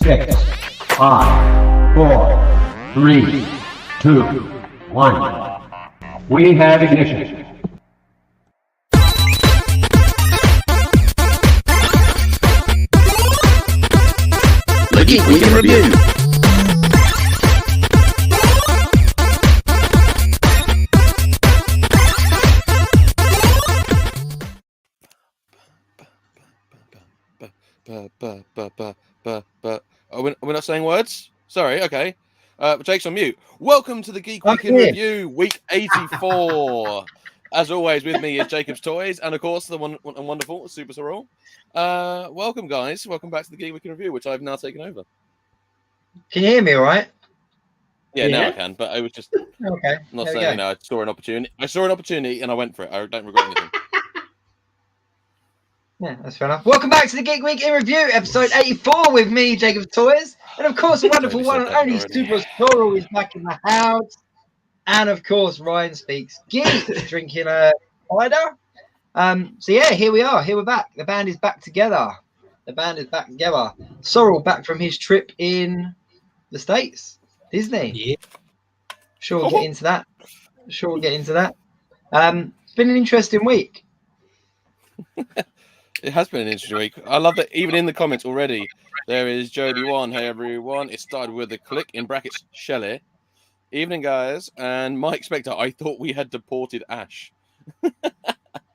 6, 5, 4, 3, 2, 1. We have ignition. The Geek Week in Review. We're not saying words? Sorry, okay. Jake's on mute. Welcome to the Geek Week in Review, week 84. As always, with me is Jacob's Toys, and of course, the one and wonderful SuperSorrell. Welcome, guys. Welcome back to the Geek Week in Review, which I've now taken over. Can you hear me all right? Yeah, now I can, but I was just okay. Not saying, I saw an opportunity. I saw an opportunity and I went for it. I don't regret anything. Yeah, that's fair enough. Welcome back to the Geek Week in Review, episode 84 with me, Jacob Toys. And of course, the wonderful one and only SuperSorrell is back in the house. And of course, Ryan speaks Geek, drinking a cider. So yeah, here we are. Here we're back. The band is back together. Sorrell back from his trip in the States. Disney. Yeah. Sure we'll get into that. It's been an interesting week. It has been an interesting week. I love that even in the comments already, there is Jody1. Hey, everyone. It started with a click, in brackets, Shelley. Evening, guys. And Mike Spector, I thought we had deported Ash.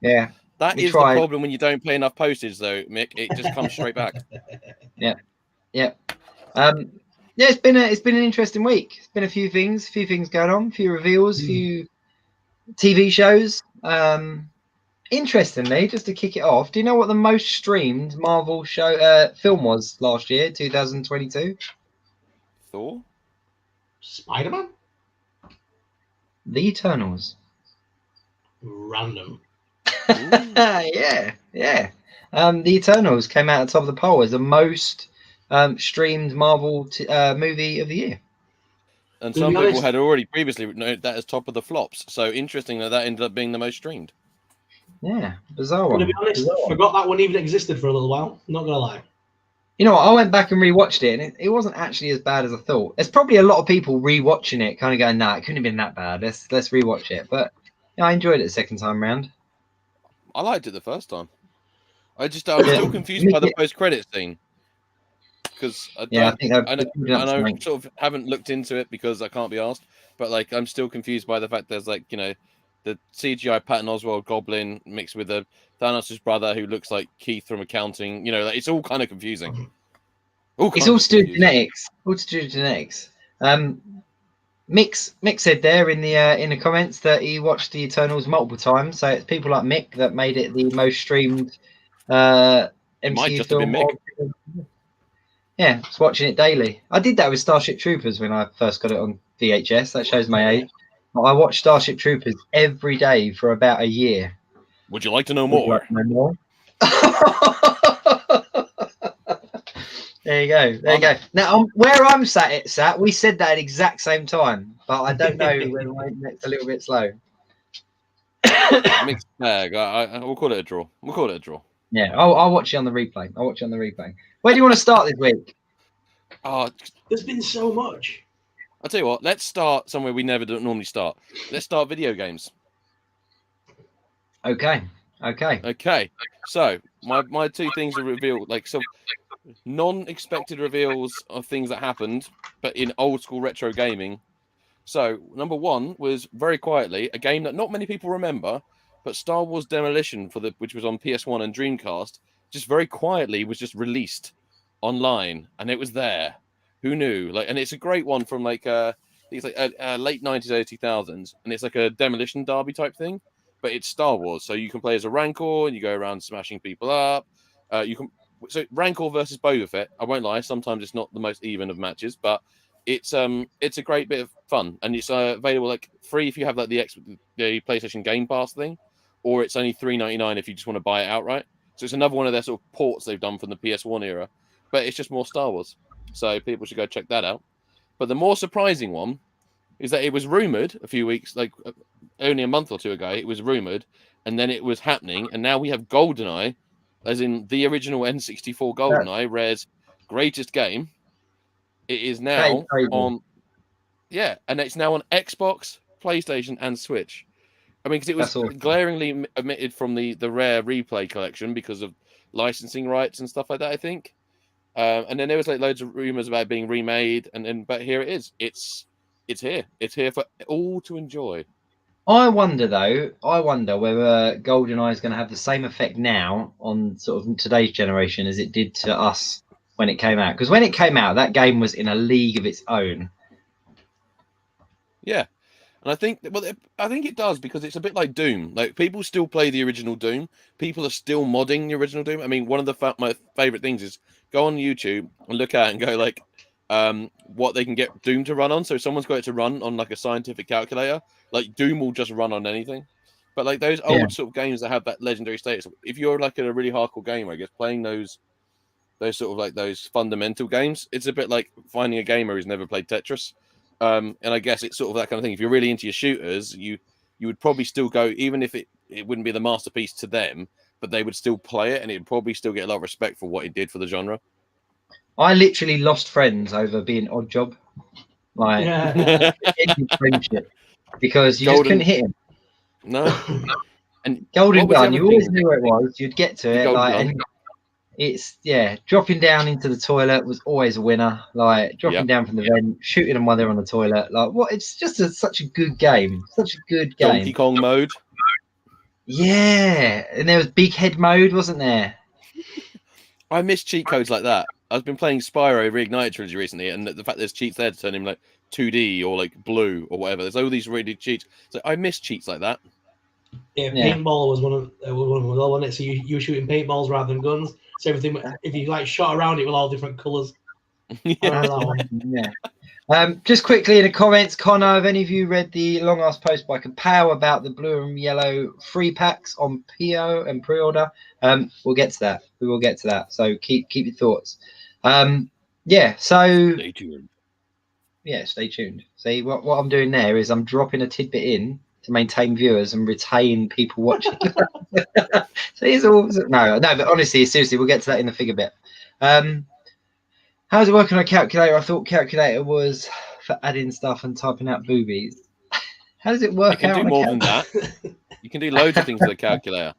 Yeah. That is the problem when you don't pay enough postage, though, Mick. It just comes straight back. Yeah. Yeah, it's been an interesting week. It's been a few things going on, a few reveals, a few TV shows. Interestingly, just to kick it off, do you know what the most streamed Marvel show film was last year, 2022? Thor? Spider-Man? The Eternals. Random. Yeah. The Eternals came out at the top of the poll as the most streamed Marvel movie of the year. And some people had already previously noted that as top of the flops. So interesting that ended up being the most streamed. Yeah, bizarre one. To be honest, forgot that one even existed for a little while. Not gonna lie. You know what? I went back and rewatched it, and it wasn't actually as bad as I thought. There's probably a lot of people rewatching it, kind of going, "Nah, it couldn't have been that bad. Let's rewatch it." But yeah, I enjoyed it the second time round. I liked it the first time. I was still confused by the post-credit scene because I sort of haven't looked into it because I can't be asked. But like, I'm still confused by the fact there's like, the CGI Patton Oswalt Goblin mixed with the Thanos' brother who looks like Keith from Accounting. It's all kind of confusing. It's all to do with genetics. Mick said there in the comments that he watched the Eternals multiple times. So it's people like Mick that made it the most streamed MCU film. Yeah, I was watching it daily. I did that with Starship Troopers when I first got it on VHS. That shows my age. I watched Starship Troopers every day for about a year. Would you like to know more? There you go. Now, where I'm sat, we said that at the exact same time, but I don't know when it's a little bit slow. Mixed bag. We'll call it a draw. Yeah, I'll watch it on the replay. Where do you want to start this week? There's been so much. I'll tell you what, let's start somewhere we never normally start. Let's start video games. Okay. So, my two things are revealed, non-expected reveals of things that happened, but in old school retro gaming. So, number one was very quietly a game that not many people remember, but Star Wars Demolition which was on PS1 and Dreamcast, just very quietly was just released online, and it was there. Who knew? And it's a great one from late 90s, early 2000s, and it's like a demolition derby type thing, but it's Star Wars, so you can play as a Rancor and you go around smashing people up. So Rancor versus Boba Fett. I won't lie, sometimes it's not the most even of matches, but it's a great bit of fun, and it's available free if you have the PlayStation Game Pass thing, or it's only $3.99 if you just want to buy it outright. So it's another one of their sort of ports they've done from the PS1 era, but it's just more Star Wars. So people should go check that out. But the more surprising one is that it was rumored a few weeks, only a month or two ago, it was rumored, and then it was happening. And now we have GoldenEye, as in the original N64 GoldenEye, Rare's greatest game, It is That is now crazy. on, yeah, and it's now on Xbox, PlayStation, and Switch. I mean, because it was That's awesome. glaringly omitted from the Rare Replay collection because of licensing rights and stuff like that, I think. And then there was like loads of rumors about it being remade, but here it is. It's here. It's here for all to enjoy. I wonder whether GoldenEye is going to have the same effect now on sort of today's generation as it did to us when it came out. Because when it came out, that game was in a league of its own. Yeah. And I think it does because it's a bit like Doom. Like people still play the original Doom. People are still modding the original Doom. I mean, one of my favorite things is go on YouTube and look at it and go like, what they can get Doom to run on. So someone's got it to run on like a scientific calculator. Like Doom will just run on anything. But like those old sort of games that have that legendary status, if you're like a really hardcore gamer, I guess playing those sort of like those fundamental games, it's a bit like finding a gamer who's never played Tetris. And I guess it's sort of that kind of thing. If you're really into your shooters, you would probably still go, even if it wouldn't be the masterpiece to them, but they would still play it, and it'd probably still get a lot of respect for what it did for the genre. I literally lost friends over being Odd Job, like friendship, because you just couldn't hit him. No. And Golden Gun, you always knew where it was. You'd get to it, like, Gun. and it's dropping down into the toilet was always a winner. Like dropping down from the vent, shooting them while they're on the toilet. Like what? It's just such a good game. Such a good game. Donkey Kong mode. Yeah, and there was big head mode, wasn't there? I miss cheat codes like that. I've been playing Spyro Reignited Trilogy recently, and the fact there's cheats there to turn him like 2D or like blue or whatever. There's all these really cheats. So I miss cheats like that. Yeah, paintball was one of them, wasn't it? So you were shooting paintballs rather than guns. So everything, if you like shot around it with all different colours. Just quickly in the comments, Connor, have any of you read the long ass post by Kapow about the blue and yellow free packs on PO and pre-order? We'll get to that. We will get to that. So keep your thoughts. So Stay tuned. Yeah, stay tuned. See what I'm doing there is I'm dropping a tidbit in to maintain viewers and retain people watching. So it's all no, but honestly, seriously, we'll get to that in the figure bit. How's it working on a calculator? I thought calculator was for adding stuff and typing out boobies. How does it work? You can do more than that. You can do loads of things with a calculator.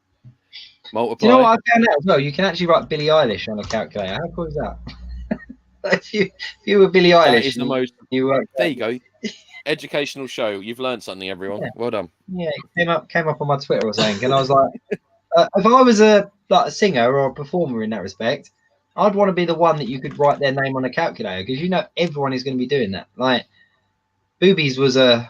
Multiply. Do you know what I found out as well? You can actually write Billie Eilish on a calculator. How cool is that? if you were Billie Eilish, that is the most. There you go. Educational show. You've learned something, everyone. Yeah. Well done. Yeah, it came up on my Twitter or something, and I was like, if I was a singer or a performer in that respect, I'd want to be the one that you could write their name on a calculator, because you know everyone is going to be doing that. Like boobies was a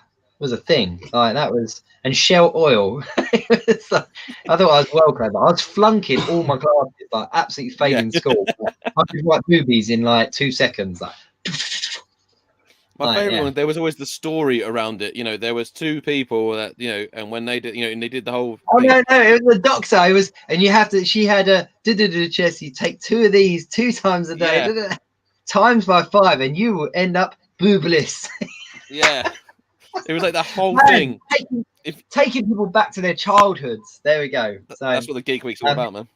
thing. Like that was, and Shell Oil. I thought I was well clever. I was flunking all my classes, like absolutely failing school. I could write boobies in like 2 seconds. Like my favorite one. There was always the story around it. You know, there was two people that and when they did, and they did the whole. Oh no, it was the doctor. It was, and you have to. She had a chest. You take 2 of these 2 times a day, times by 5, and you will end up boobless. Yeah, it was like the whole thing. Taking people back to their childhoods. There we go. So that's what the Geek Week's all about, man.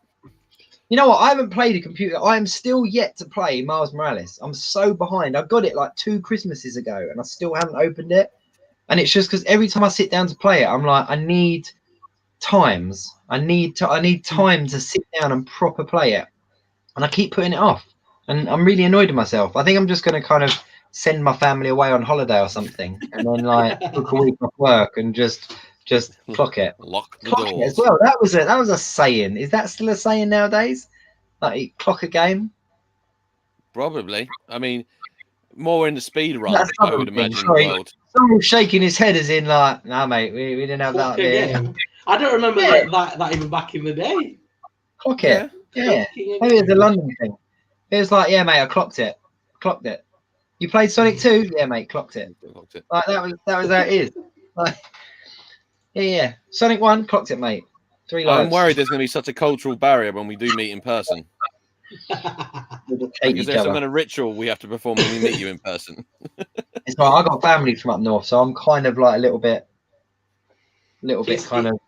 You know what? I haven't played a computer. I am still yet to play Miles Morales. I'm so behind. I got it like 2 Christmases ago, and I still haven't opened it. And it's just because every time I sit down to play it, I'm like, I need times. I need time to sit down and proper play it, and I keep putting it off. And I'm really annoyed with myself. I think I'm just going to kind of send my family away on holiday or something, and then like book a week off work and just clock it. Lock the doors. As well. That was a saying. Is that still a saying nowadays? Like clock a game? Probably. I mean, more in the speed run, I would imagine. Someone's shaking his head as in like, nah, mate, we didn't have clock that there. I don't remember that even back in the day. Clock it. Yeah. Maybe it's a London thing. It was like, yeah, mate, I clocked it. Clocked it. You played Sonic 2? Yeah, mate, clocked it. Like that was how it is. Like, yeah. Sonic 1, clocked it, mate. 3 lives. I'm worried there's going to be such a cultural barrier when we do meet in person. Because there's some kind of ritual we have to perform when we meet you in person. It's right. I got family from up north, so I'm kind of like a little bit kind of.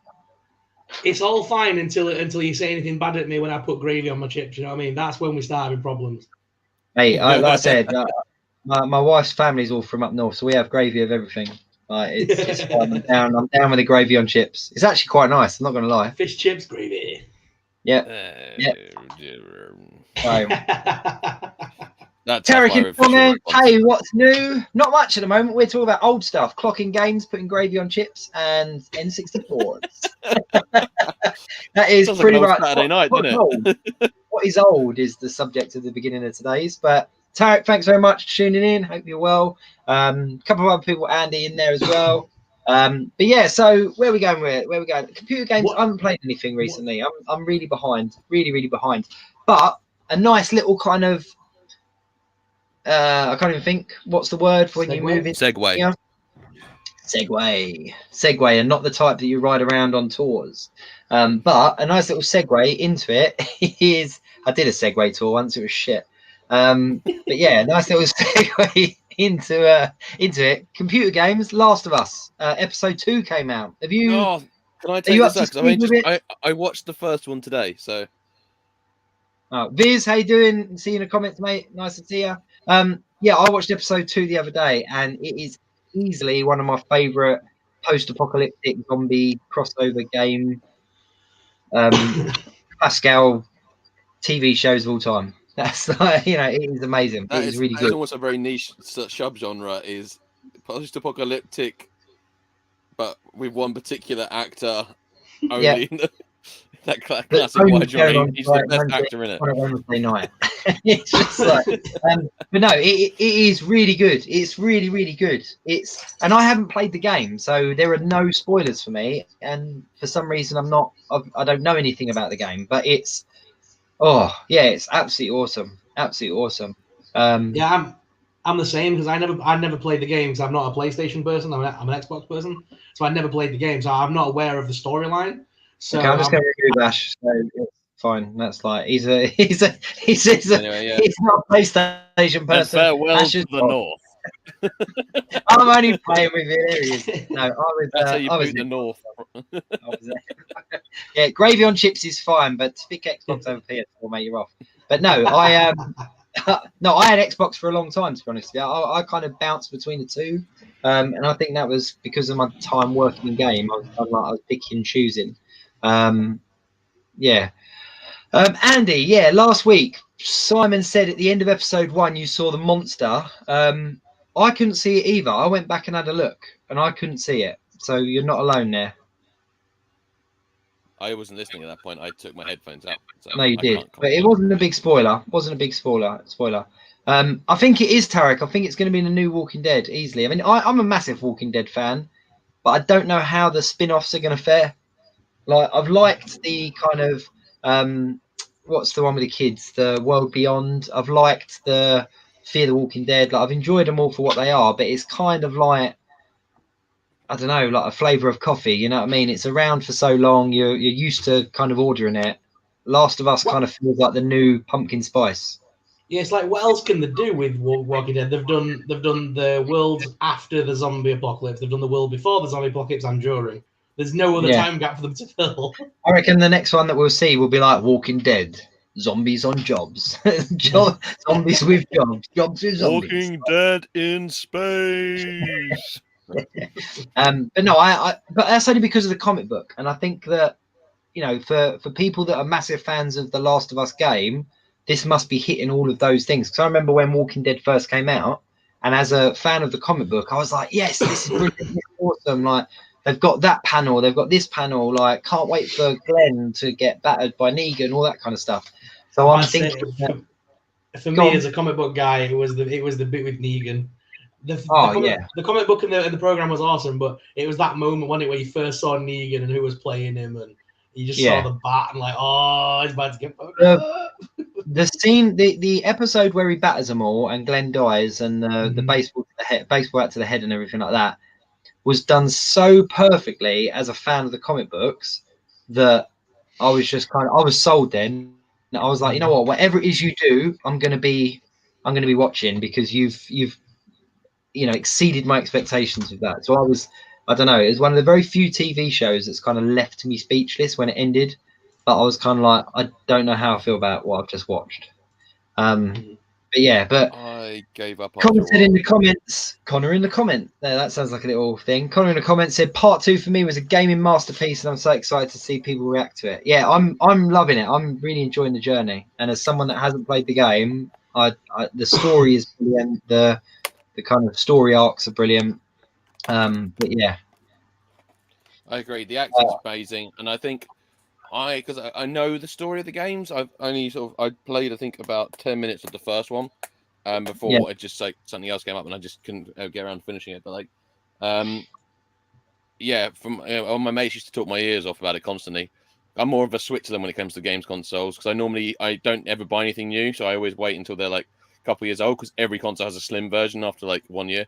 It's all fine until you say anything bad at me when I put gravy on my chips. You know what I mean? That's when we start having problems. Hey, like I said, My wife's family's all from up north, so we have gravy of everything. Like it's fine. I'm down with the gravy on chips. It's actually quite nice. I'm not gonna lie. Fish chips gravy. Yeah. So, That's Tarek my in official comment. response. Hey, what's new? Not much at the moment. We're talking about old stuff, clocking games, putting gravy on chips, and N64s. That is Sounds like pretty an old much Saturday night, what's doesn't old. it? What is old is the subject of the beginning of today's. But Tarek, thanks very much for tuning in. Hope you're well. A couple of other people, Andy, in there as well. But yeah, so where are we going with it? Where are we going? Computer games. I haven't played anything recently. I'm really behind, really behind. But a nice little kind of I can't even think what's the word for when you move in. Segway. Yeah. Segway, and not the type that you ride around on tours. But a nice little segue into it is I did a Segway tour once. It was shit. But yeah, nice little segue into it. Computer games. Last of Us episode 2 came out. Have you? Oh, can I Are take you this up up? to 'Cause speed with it? I watched the first one today, so Viz, how you doing? See you in the comments, mate. Nice to see you. Yeah, I watched episode 2 the other day, and it is easily one of my favourite post-apocalyptic zombie crossover game Pascal TV shows of all time. That's like, it is amazing. It is really that good. is almost a very niche subgenre. Is post-apocalyptic, but with one particular actor only. Yeah. That classic Only wide going range. on He's like the best actor in it. on a Wednesday night. It's just like, but no, it is really good. It's really good. And I haven't played the game, so there are no spoilers for me. And for some reason, I don't know anything about the game, but it's absolutely awesome. Absolutely awesome. Yeah, I'm the same because I never played the game because I'm not a PlayStation person. I'm an Xbox person, so I never played the game, so I'm not aware of the storyline. So okay, I'm just going to review Bash. So it's fine. That's like he's not a PlayStation person. And farewell Ash to the North. I'm only playing with it. There he is. No, That's how you I was boot the North. yeah, gravy on chips is fine, but to pick Xbox over PS4, mate, you're off. But no, I no, I had Xbox for a long time, to be honest. Yeah, I kind of bounced between the two, and I think that was because of my time working in game. I was picking and choosing. Yeah. Andy, yeah, last week Simon said at the end of episode 1 you saw the monster. I couldn't see it either. I went back and had a look, and I couldn't see it. So you're not alone there. I wasn't listening at that point. I took my headphones out. So No, you I did, can't but it wasn't a big spoiler. I think it is Tarek. I think it's going to be in the new Walking Dead easily. I mean, I'm a massive Walking Dead fan, but I don't know how the spin-offs are going to fare. Like, I've liked the kind of what's the one with the kids, the World Beyond. I've liked the Fear the Walking Dead. Like, I've enjoyed them all for what they are, but it's kind of like, I don't know, like a flavor of coffee. You know what I mean? It's around for so long, you're used to kind of ordering it. Last of Us kind of feels like the new pumpkin spice. Yeah, it's like, what else can they do with Walking Dead? They've done the world after the zombie apocalypse. They've done the world before the zombie apocalypse and during. There's no other time gap for them to fill. I reckon the next one that we'll see will be like Walking Dead. Zombies on jobs. Zombies with jobs. Jobs with zombies. Walking Dead in space. But no, but that's only because of the comic book. And I think that, for people that are massive fans of the Last of Us game, this must be hitting all of those things. Because I remember when Walking Dead first came out, and as a fan of the comic book, I was like, yes, this is brilliant. This is awesome. Like, they've got that panel, they've got this panel. Like, can't wait for Glenn to get battered by Negan, all that kind of stuff. So I'm thinking. For me, as a comic book guy, it was the bit with Negan. The comic book and the program was awesome, but it was that moment where you first saw Negan and who was playing him, and you just saw the bat and like, oh, he's about to get fucked up. The scene, the episode where he batters them all and Glenn dies, and the baseball out to the head and everything like that, was done so perfectly as a fan of the comic books that I was just I was sold then. I was like, you know what, whatever it is you do, I'm gonna be watching, because you've exceeded my expectations with that. So I don't know, it was one of the very few TV shows that's kind of left me speechless when it ended. But I was kind of like, I don't know how I feel about what I've just watched. but I gave up. Connor after a said in while. the comments, Connor in the comment, that sounds like a little thing. Connor in the comments said part 2 for me was a gaming masterpiece, and I'm so excited to see people react to it. Yeah, I'm loving it. I'm really enjoying the journey. And as someone that hasn't played the game, the story is brilliant. The kind of story arcs are brilliant. But yeah, I agree. The acting's amazing, and I think because I know the story of the games. I've only I played I think about 10 minutes of the first one, before it just like something else came up and I just couldn't get around to finishing it. But like, from all my mates used to talk my ears off about it constantly. I'm more of a Switzerland when it comes to games consoles because I don't ever buy anything new, so I always wait until they're like a couple years old because every console has a slim version after like 1 year.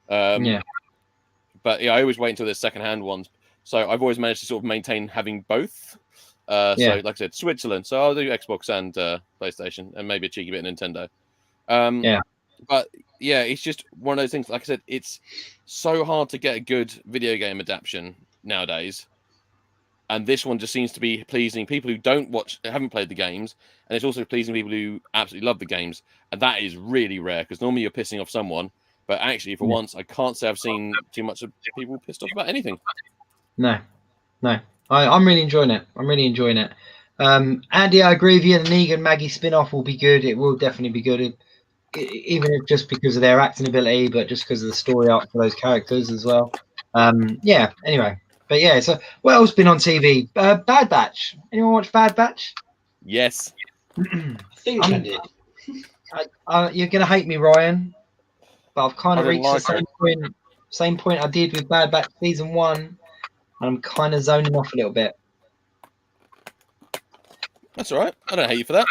But I always wait until there's secondhand ones. So I've always managed to sort of maintain having both. So like I said, Switzerland. So I'll do Xbox and PlayStation and maybe a cheeky bit of Nintendo. But yeah, it's just one of those things. Like I said, it's so hard to get a good video game adaptation nowadays. And this one just seems to be pleasing people who haven't played the games. And it's also pleasing people who absolutely love the games. And that is really rare because normally you're pissing off someone. But actually, for once, I can't say I've seen too much of people pissed off about anything. No. I'm really enjoying it. Andy, I agree with you. The Negan Maggie spin-off will be good. It will definitely be good, even if just because of their acting ability, but just because of the story arc for those characters as well. Anyway, but yeah. So what else been on TV? Bad Batch. Anyone watch Bad Batch? Yes. I think I did. You're gonna hate me, Ryan, but I've kind of reached like the same point I did with Bad Batch season 1, and I'm kind of zoning off a little bit. That's all right. I don't hate you for that.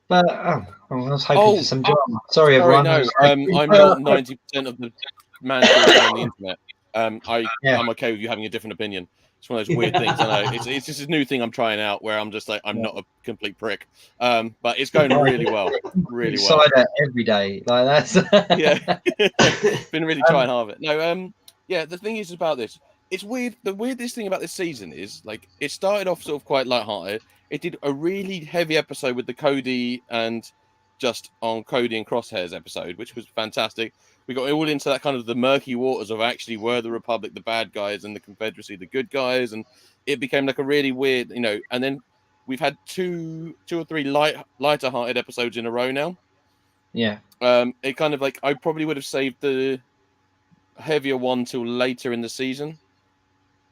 But I was hoping for some drama. Sorry, everyone. No, I'm not 90% of the man on the internet. I'm okay with you having a different opinion. It's one of those weird things. I know it's just a new thing I'm trying out where I'm just like I'm not a complete prick. But it's going really well. Really well. Cider every day, like that's Been really trying hard of it. No, the thing is about this. It's weird. The weirdest thing about this season is like it started off sort of quite lighthearted. It did a really heavy episode with the Cody and Crosshairs episode, which was fantastic. We got all into that kind of the murky waters of actually were the Republic the bad guys and the Confederacy the good guys, and it became like a really weird, and then we've had two or three lighter-hearted episodes in a row now. Yeah. It kind of like I probably would have saved the heavier one till later in the season.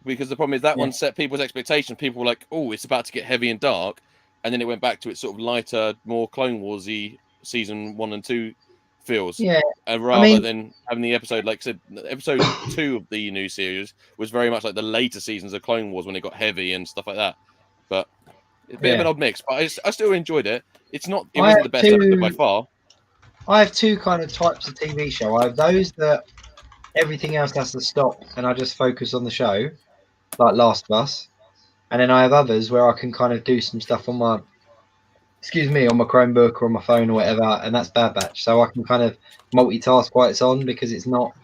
Because the problem is that one set people's expectations. People were like, "Oh, it's about to get heavy and dark," and then it went back to its sort of lighter, more Clone Wars-y season 1 and 2 feels. Yeah, rather than having the episode, like I said, episode 2 of the new series was very much like the later seasons of Clone Wars when it got heavy and stuff like that. But it's a bit of an odd mix. But I still enjoyed it. It wasn't the best episode by far. I have two kind of types of TV show. I have those that everything else has to stop and I just focus on the show, like Last of Us. And then I have others where I can kind of do some stuff on my Chromebook or on my phone or whatever, and that's Bad Batch. So I can kind of multitask while it's on because it's not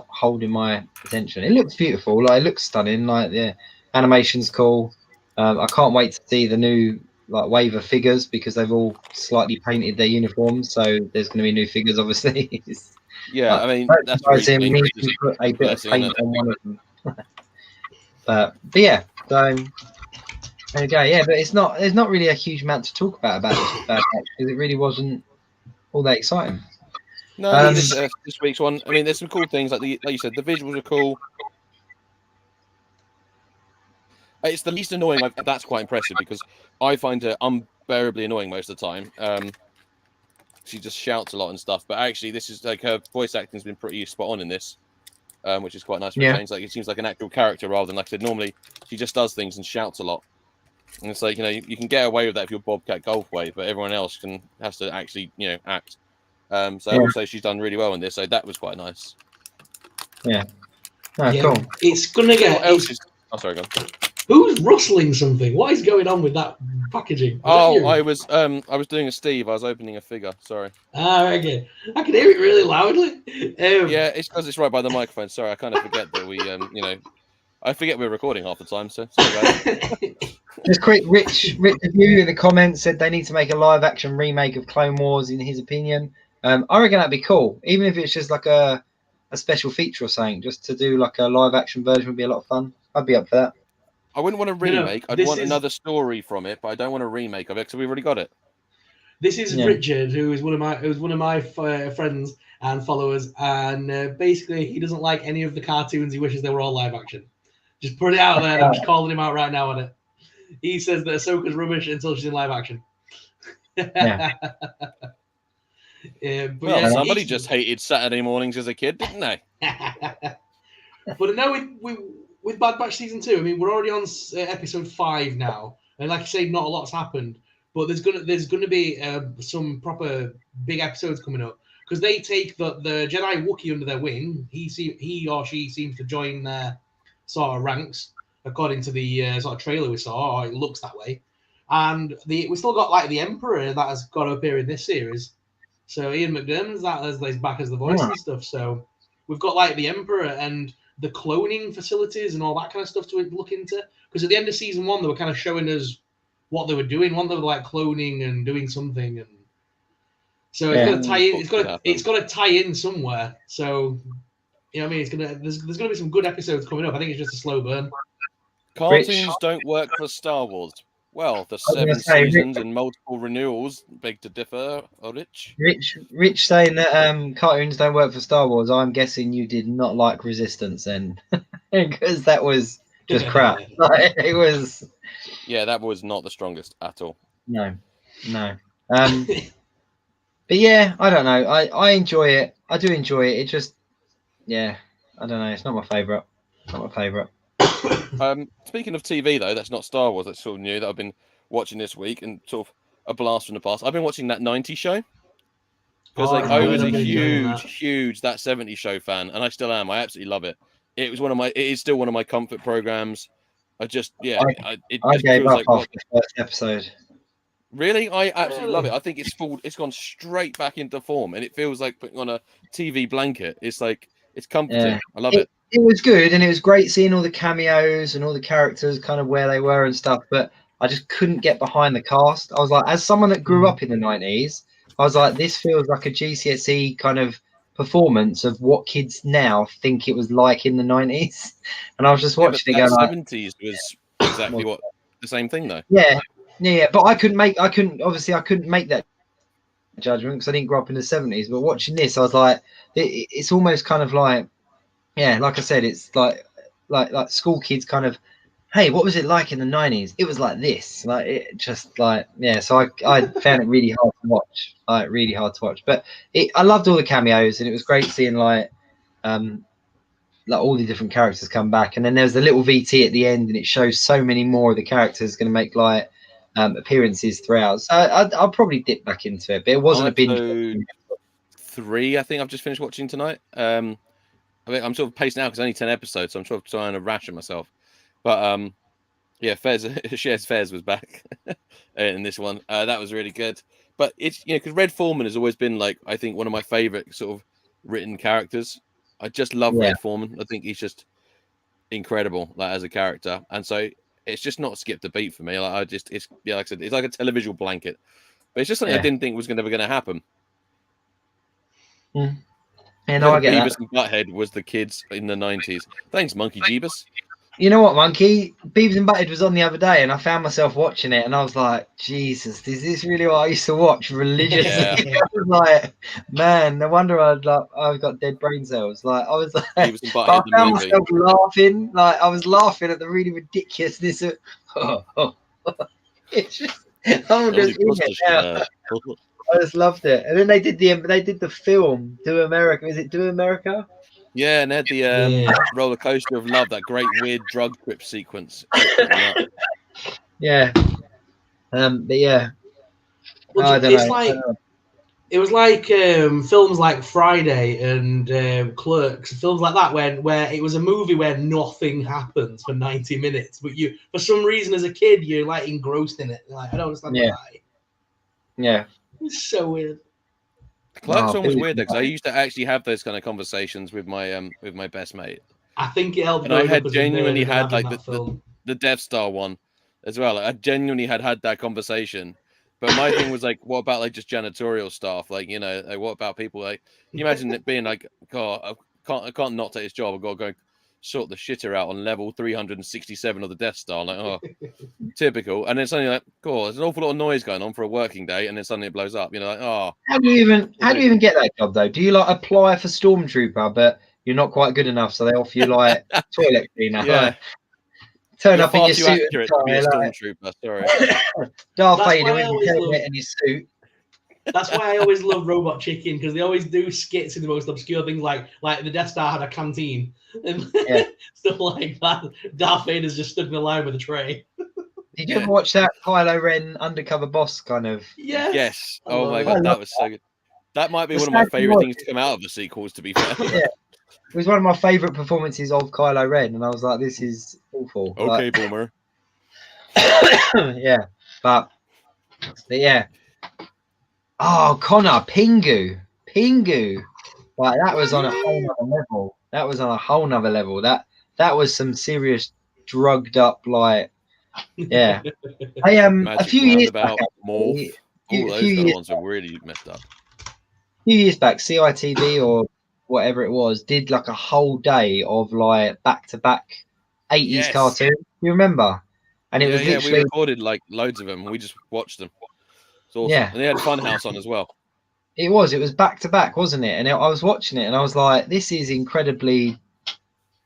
holding my attention. It looks beautiful, like it looks stunning, like the animation's cool. I can't wait to see the new wave of figures because they've all slightly painted their uniforms, so there's going to be new figures, obviously. Yeah, I mean that's really needs to put a bit of paint on one of them. but yeah, so there you go. Yeah, but there's not really a huge amount to talk about this Bad Batch because it really wasn't all that exciting. No, this week's one. I mean, there's some cool things like you said, the visuals are cool. It's the least annoying. That's quite impressive because I find her unbearably annoying most of the time. She just shouts a lot and stuff. But actually, this is like her voice acting's been pretty spot on in this, which is quite nice for a change. Like it seems like an actual character rather than, like I said, normally she just does things and shouts a lot. And it's like, you can get away with that if you're Bobcat Goldthwait, but everyone else has to actually, act. Also she's done really well in this, so that was quite nice. Yeah. Cool. It's gonna get. Sorry, go on. Who's rustling something? What is going on with that packaging? I was doing a Steve. I was opening a figure. Sorry. Okay. I can hear it really loudly. Yeah, it's because it's right by the microphone. Sorry, I kind of forget that we, I forget we're recording half the time. So sorry about Just quick, Rich review in the comments said they need to make a live action remake of Clone Wars. In his opinion, I reckon that'd be cool, even if it's just like a special feature or something. Just to do like a live action version would be a lot of fun. I'd be up for that. I wouldn't want a remake. I'd want another story from it, but I don't want a remake of it because we've already got it. This is Richard, who is one of my friends and followers, and basically he doesn't like any of the cartoons. He wishes they were all live action. Just put it out there. I'm just calling him out right now on it. He says that Ahsoka's rubbish until she's in live action. Yeah. Somebody just hated Saturday mornings as a kid, didn't they? But now with Bad Batch season 2, I mean, we're already on episode 5 now, and like I say, not a lot's happened. But there's gonna be some proper big episodes coming up because they take the Jedi Wookiee under their wing. He or she seems to join their sort of ranks according to the sort of trailer we saw, or it looks that way. And we still got like the Emperor that has got to appear in this series. So Ian McDermott's back as the voice and stuff. So we've got like the Emperor and the cloning facilities and all that kind of stuff to look into. Because at the end of season 1, they were kind of showing us what they were doing. One, they were like cloning and doing something, and so it's got to tie in. It's got to tie in somewhere. So you know what I mean, there's gonna be some good episodes coming up. I think it's just a slow burn. Cartoons don't work for Star Wars. Well, the 7 seasons and multiple renewals beg to differ. Rich saying that cartoons don't work for Star Wars. I'm guessing you did not like Resistance then, because that was just crap. Like, it was. Yeah, that was not the strongest at all. No. But yeah, I don't know. I enjoy it. I do enjoy it. It just, I don't know. It's not my favourite. Speaking of TV, though, that's not Star Wars. That's sort of new that I've been watching this week and sort of a blast from the past. I've been watching that 90s show because I was a huge that 70s show fan, and I still am. I absolutely love it. It is still one of my comfort programs. I gave up after the first episode. Really, I absolutely love it. I think it's gone straight back into form, and it feels like putting on a TV blanket. It's like it's comforting. Yeah. I love it. It was good, and it was great seeing all the cameos and all the characters kind of where they were and stuff. But I just couldn't get behind the cast. I was like, as someone that grew up in the 90s, I was like, this feels like a GCSE kind of performance of what kids now think it was like in the 90s. And I was just watching it going like, 70s was exactly what the same thing though. Yeah, but I couldn't make that judgment because I didn't grow up in the 70s. But watching this, I was like, it's almost kind of like, like I said, it's like school kids kind of, hey, what was it like in the 90s? It was like this, like it just like, so I found it really hard to watch, but I loved all the cameos, and it was great seeing like all the different characters come back. And then there's the little VT at the end, and it shows so many more of the characters going to make like appearances throughout. So I'll probably dip back into it, but it wasn't a binge. 3, I think I've just finished watching tonight. I'm sort of paced now because only 10 episodes, so I'm sort of trying to ration myself. But Fez was back in this one. That was really good. But it's because Red Foreman has always been like, I think, one of my favorite sort of written characters. I just love Red Foreman. I think he's just incredible, like as a character, and so it's just not skipped a beat for me. Like it's like I said, it's like a televisual blanket. But it's just something I didn't think was never going to happen. Yeah, no, I get Beavis that. and Butthead was the kids in the 90s. Thanks, Monkey Jeebus. You know what, Monkey? Beavis and Butthead was on the other day, and I found myself watching it, and I was like, Jesus, is this really what I used to watch religiously? I was like, man, no wonder I've got dead brain cells. Like, I was like, I found myself laughing. Like, I was laughing at the really ridiculousness of, it's just, I'm just in it now. I just loved it. And then they did the film Do America. Is it Do America? Yeah, and they had the roller coaster of love, that great weird drug trip sequence. Yeah. But yeah. Well, it was like films like Friday and Clerks, films like that, where it was a movie where nothing happens for 90 minutes, but you, for some reason, as a kid, you're like engrossed in it. Like, I don't understand why. Yeah. It's so weird. Clerks one was weird though, because I used to actually have those kind of conversations with my best mate. I think it helped. And I had genuinely had like the Death Star one as well. Like, I genuinely had that conversation. But my thing was like, what about like just janitorial staff? Like, you know, like, what about people like? You imagine it being like, God, I can't not take this job. I've got to go sort the shitter out on level 367 of the Death Star. Like, oh, typical. And then suddenly like, God, there's an awful lot of noise going on for a working day, and then suddenly it blows up. You know, like, oh. How do you even get that job though? Do you like apply for Stormtrooper, but you're not quite good enough, so they offer you like toilet cleaner? Yeah. Like, turn You're up in far your too suit accurate and to be a tie, like, stormtrooper. Sorry. Darth That's Vader why I with his always helmet love- and his suit. That's why I always love Robot Chicken, because they always do skits in the most obscure things, like the Death Star had a canteen and stuff like that. Darth Vader's just stood in the line with a tray. Did you ever watch that Kylo Ren undercover boss kind of? Yes. Yes. I Oh love my it. God, that was so good. That might be one of my favorite things to come out of the sequels, to be fair. Yeah. It was one of my favorite performances of Kylo Ren, and I was like, "This is awful." Okay, Like, Boomer. yeah, but yeah. Oh, Connor, Pingu. Like that was on a whole nother level. That was on a whole nother level. That was some serious drugged up, like, yeah. I a Magic few years back, Roundabout, Morph. All those kind of ones are really messed up. A few years back, CITV or whatever it was did like a whole day of like back to back 80s Yes. cartoons. You remember? And it was we literally recorded like loads of them. And we just watched them. It's awesome. Yeah. And they had Funhouse on as well. It was back to back, wasn't it? And I was watching it and I was like, this is incredibly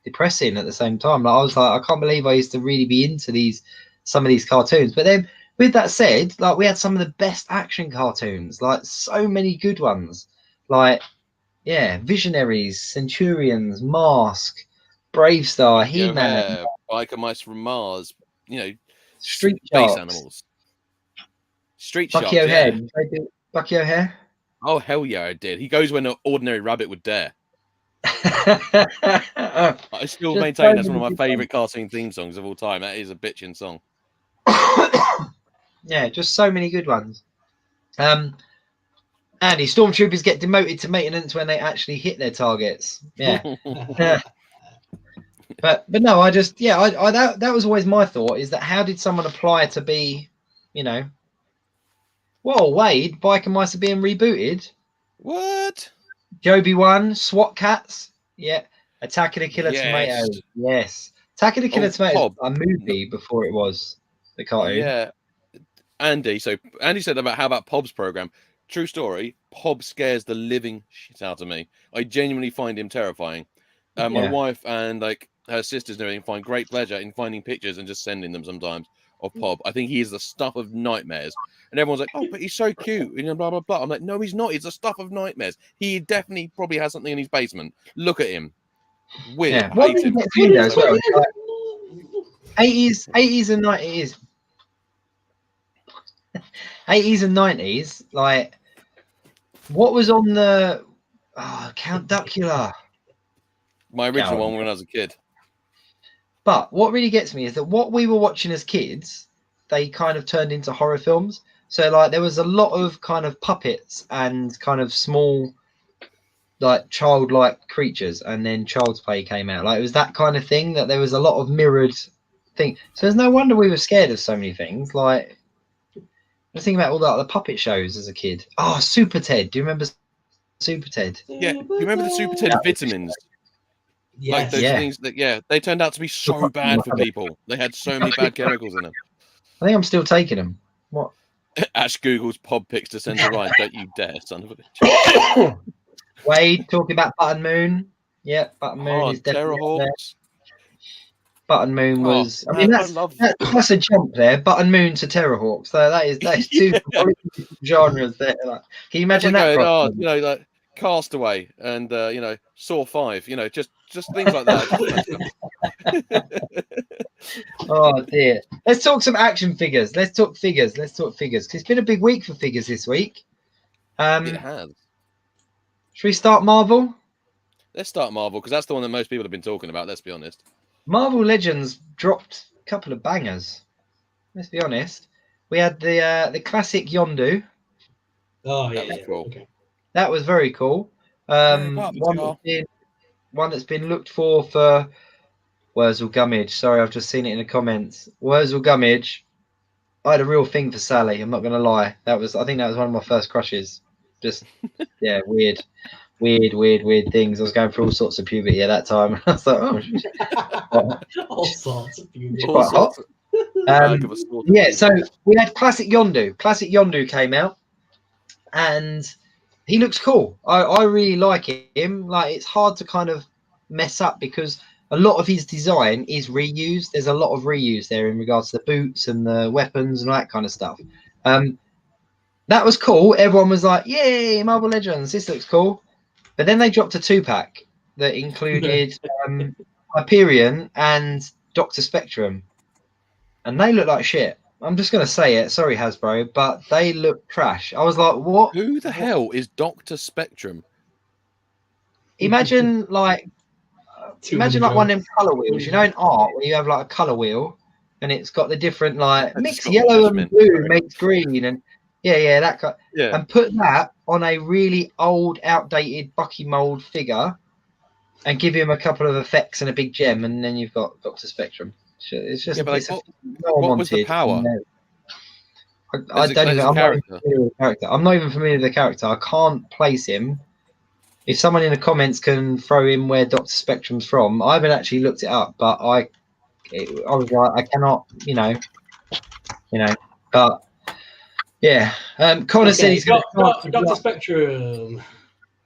depressing at the same time. Like, I was like, I can't believe I used to really be into some of these cartoons. But then with that said, like we had some of the best action cartoons, like so many good ones. Like, yeah, Visionaries, Centurions, Mask, Brave Star, He-Man, Biker Mice from Mars, you know, Street Space Sharks, Animals. Street Bucky Sharks, O'Hare. yeah. Did they do Bucky O'Hare? Oh, hell yeah, I did. He goes when an ordinary rabbit would dare. I still Just maintain that's so one of my many favourite cartoon theme songs of all time. That is a bitchin' song. Yeah, just so many good ones. Andy, stormtroopers get demoted to maintenance when they actually hit their targets. Yeah. But no, I just that was always my thought, is that how did someone apply to be, you know, whoa, Wade, Biker Mice are being rebooted. What? Joby 1, SWAT Cats, yeah, Attack of the Killer Yes. Tomatoes, yes. Attack of the Killer Tomatoes Bob. was a movie before it was the cartoon. Yeah. Andy said how about Pob's program? True story, Pob scares the living shit out of me. I genuinely find him terrifying. My wife and like her sisters and everything find great pleasure in finding pictures and just sending them sometimes of Pob. I think he is the stuff of nightmares. And everyone's like, oh, but he's so cute, and blah, blah, blah. I'm like, no, he's not. He's the stuff of nightmares. He definitely probably has something in his basement. Look at him. Weird. Yeah. What did you get to as well? 80s and 90s. 80s and 90s, like, what was on the Count Duckula? My original one when I was a kid. But what really gets me is that what we were watching as kids, they kind of turned into horror films. So like there was a lot of kind of puppets and kind of small, like childlike creatures, and then Child's Play came out. Like it was that kind of thing, that there was a lot of mirrored thing. So there's no wonder we were scared of so many things. Like I was thinking about all the puppet shows as a kid. Oh, Super Ted. Do you remember Super Ted? Yeah. You remember the Super Ted vitamins? Yes. Like those things that, they turned out to be so bad for people. They had so many bad chemicals in them. I think I'm still taking them. What? Ash Google's Pod pics to send to Ryan. Don't you dare, son of a bitch. Wade talking about Button Moon. Yeah, Button Moon is definitely up there. Terrorhawks. Button Moon was. I mean, that's a jump there. Button Moon to Terrorhawks. So that's two genres there. Like, can you imagine that? Like Castaway and Saw 5. Just things like that. Oh dear. Let's talk some action figures. Let's talk figures. Because it's been a big week for figures this week. It has. Should we start Marvel? Let's start Marvel, because that's the one that most people have been talking about. Let's be honest. Marvel Legends dropped a couple of bangers. Let's be honest. We had the classic Yondu. Oh yeah, That was cool. Okay. That was very cool. One that's been looked for Wurzel Gummidge. Sorry, I've just seen it in the comments. Wurzel Gummidge. I had a real thing for Sally. I'm not going to lie. I think that was one of my first crushes. Just, yeah, weird things. I was going through all sorts of puberty at that time. I was like, oh, all sorts of puberty. All sorts. Yeah, so we had Classic Yondu. Classic Yondu came out, and he looks cool. I really like him. Like, it's hard to kind of mess up because a lot of his design is reused. There's a lot of reuse there in regards to the boots and the weapons and all that kind of stuff. That was cool. Everyone was like, yay, Marvel Legends, this looks cool. But then they dropped a 2-pack that included Hyperion and Dr. Spectrum. And they look like shit. I'm just going to say it. Sorry, Hasbro, but they look trash. I was like, what? Who the hell is Dr. Spectrum? Imagine like one of them color wheels. You know, in art where you have like a color wheel, and it's got the different like mix yellow and blue makes green, and that kind. Yeah. And put that on a really old, outdated Bucky mold figure, and give him a couple of effects and a big gem, and then you've got Dr. Spectrum. It's just what was the power? I don't even. I'm not even familiar with the character. I'm not even familiar with the character. I can't place him. If someone in the comments can throw in where Dr. Spectrum's from, I haven't actually looked it up, but I was like, I cannot, but yeah. Connor said he's going to Dr. Spectrum.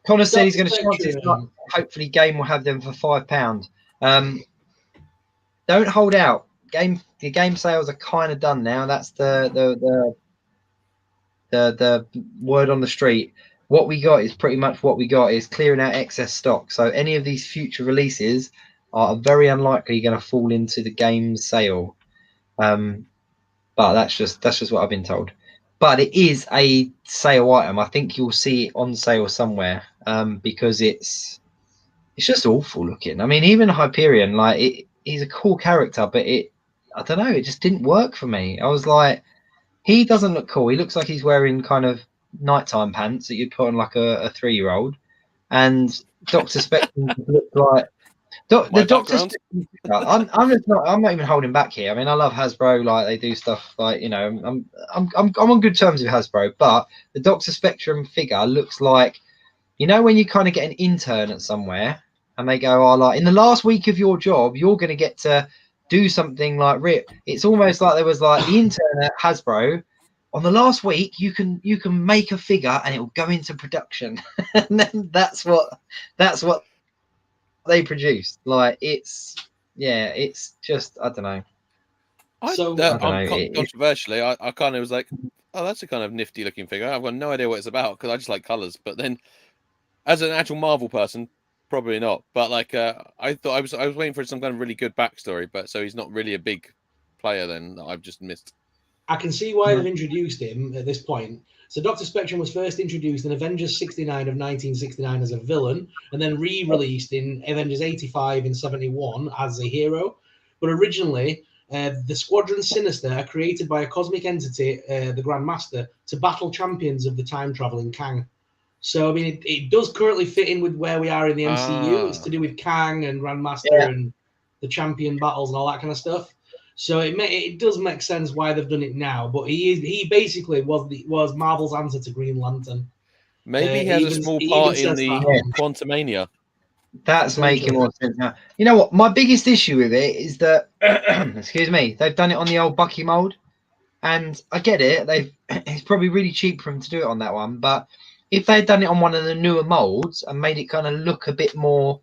Connor said he's going to chance it. Hopefully, Game will have them for £5. Don't hold out. The game sales are kind of done now. That's the word on the street. What we got is pretty much what we got is clearing out excess stock. So any of these future releases are very unlikely going to fall into the game sale. But that's just what I've been told. But it is a sale item. I think you'll see it on sale somewhere because it's just awful looking. I mean, even Hyperion, like he's a cool character, but I don't know, it just didn't work for me. I was like, he doesn't look cool. He looks like he's wearing kind of nighttime pants that you'd put on like a 3-year-old, and Dr. Spectrum looked like the Dr. Spectrum. I'm not even holding back here. I mean, I love Hasbro. Like, they do stuff like, I'm on good terms with Hasbro, but the Dr. Spectrum figure looks like, when you kind of get an intern at somewhere and they go, like, in the last week of your job, you're going to get to do something like rip. It's almost like there was like the intern at Hasbro. On the last week, you can make a figure and it will go into production, and then that's what they produced. Like, it's just, I don't know. Controversially, I kind of was like, oh, that's a kind of nifty looking figure. I've got no idea what it's about because I just like colors. But then, as an actual Marvel person, probably not. But like, I thought I was waiting for some kind of really good backstory. But so he's not really a big player then that I've just missed. I can see why they've introduced him at this point. So Dr. Spectrum was first introduced in Avengers 69 of 1969 as a villain, and then re-released in Avengers 85 in 71 as a hero. But originally, the Squadron Sinister are created by a cosmic entity, the Grand Master, to battle champions of the time-traveling Kang. So, I mean, it does currently fit in with where we are in the MCU. It's to do with Kang and Grand Master and the champion battles and all that kind of stuff. So it does make sense why they've done it now, but he basically was Marvel's answer to Green Lantern. Maybe he has a small part in the Quantumania. That's making more sense now. You know what? My biggest issue with it is that, excuse me, they've done it on the old Bucky mold, and I get it. It's probably really cheap for them to do it on that one, but if they'd done it on one of the newer molds and made it kind of look a bit more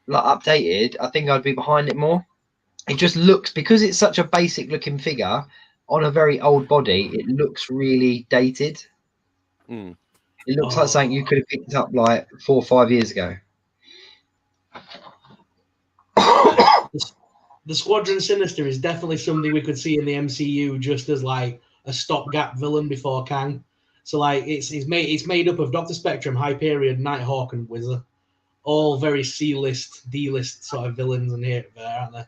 like updated, I think I'd be behind it more. It just looks, because it's such a basic looking figure on a very old body, it looks really dated. It looks like something you could have picked up like 4 or 5 years ago. The Squadron Sinister is definitely something we could see in the MCU just as like a stopgap villain before Kang. So like it's made up of Dr. Spectrum, Hyperion, Nighthawk, and Wizard. All very C-list, D-list sort of villains in here, aren't they?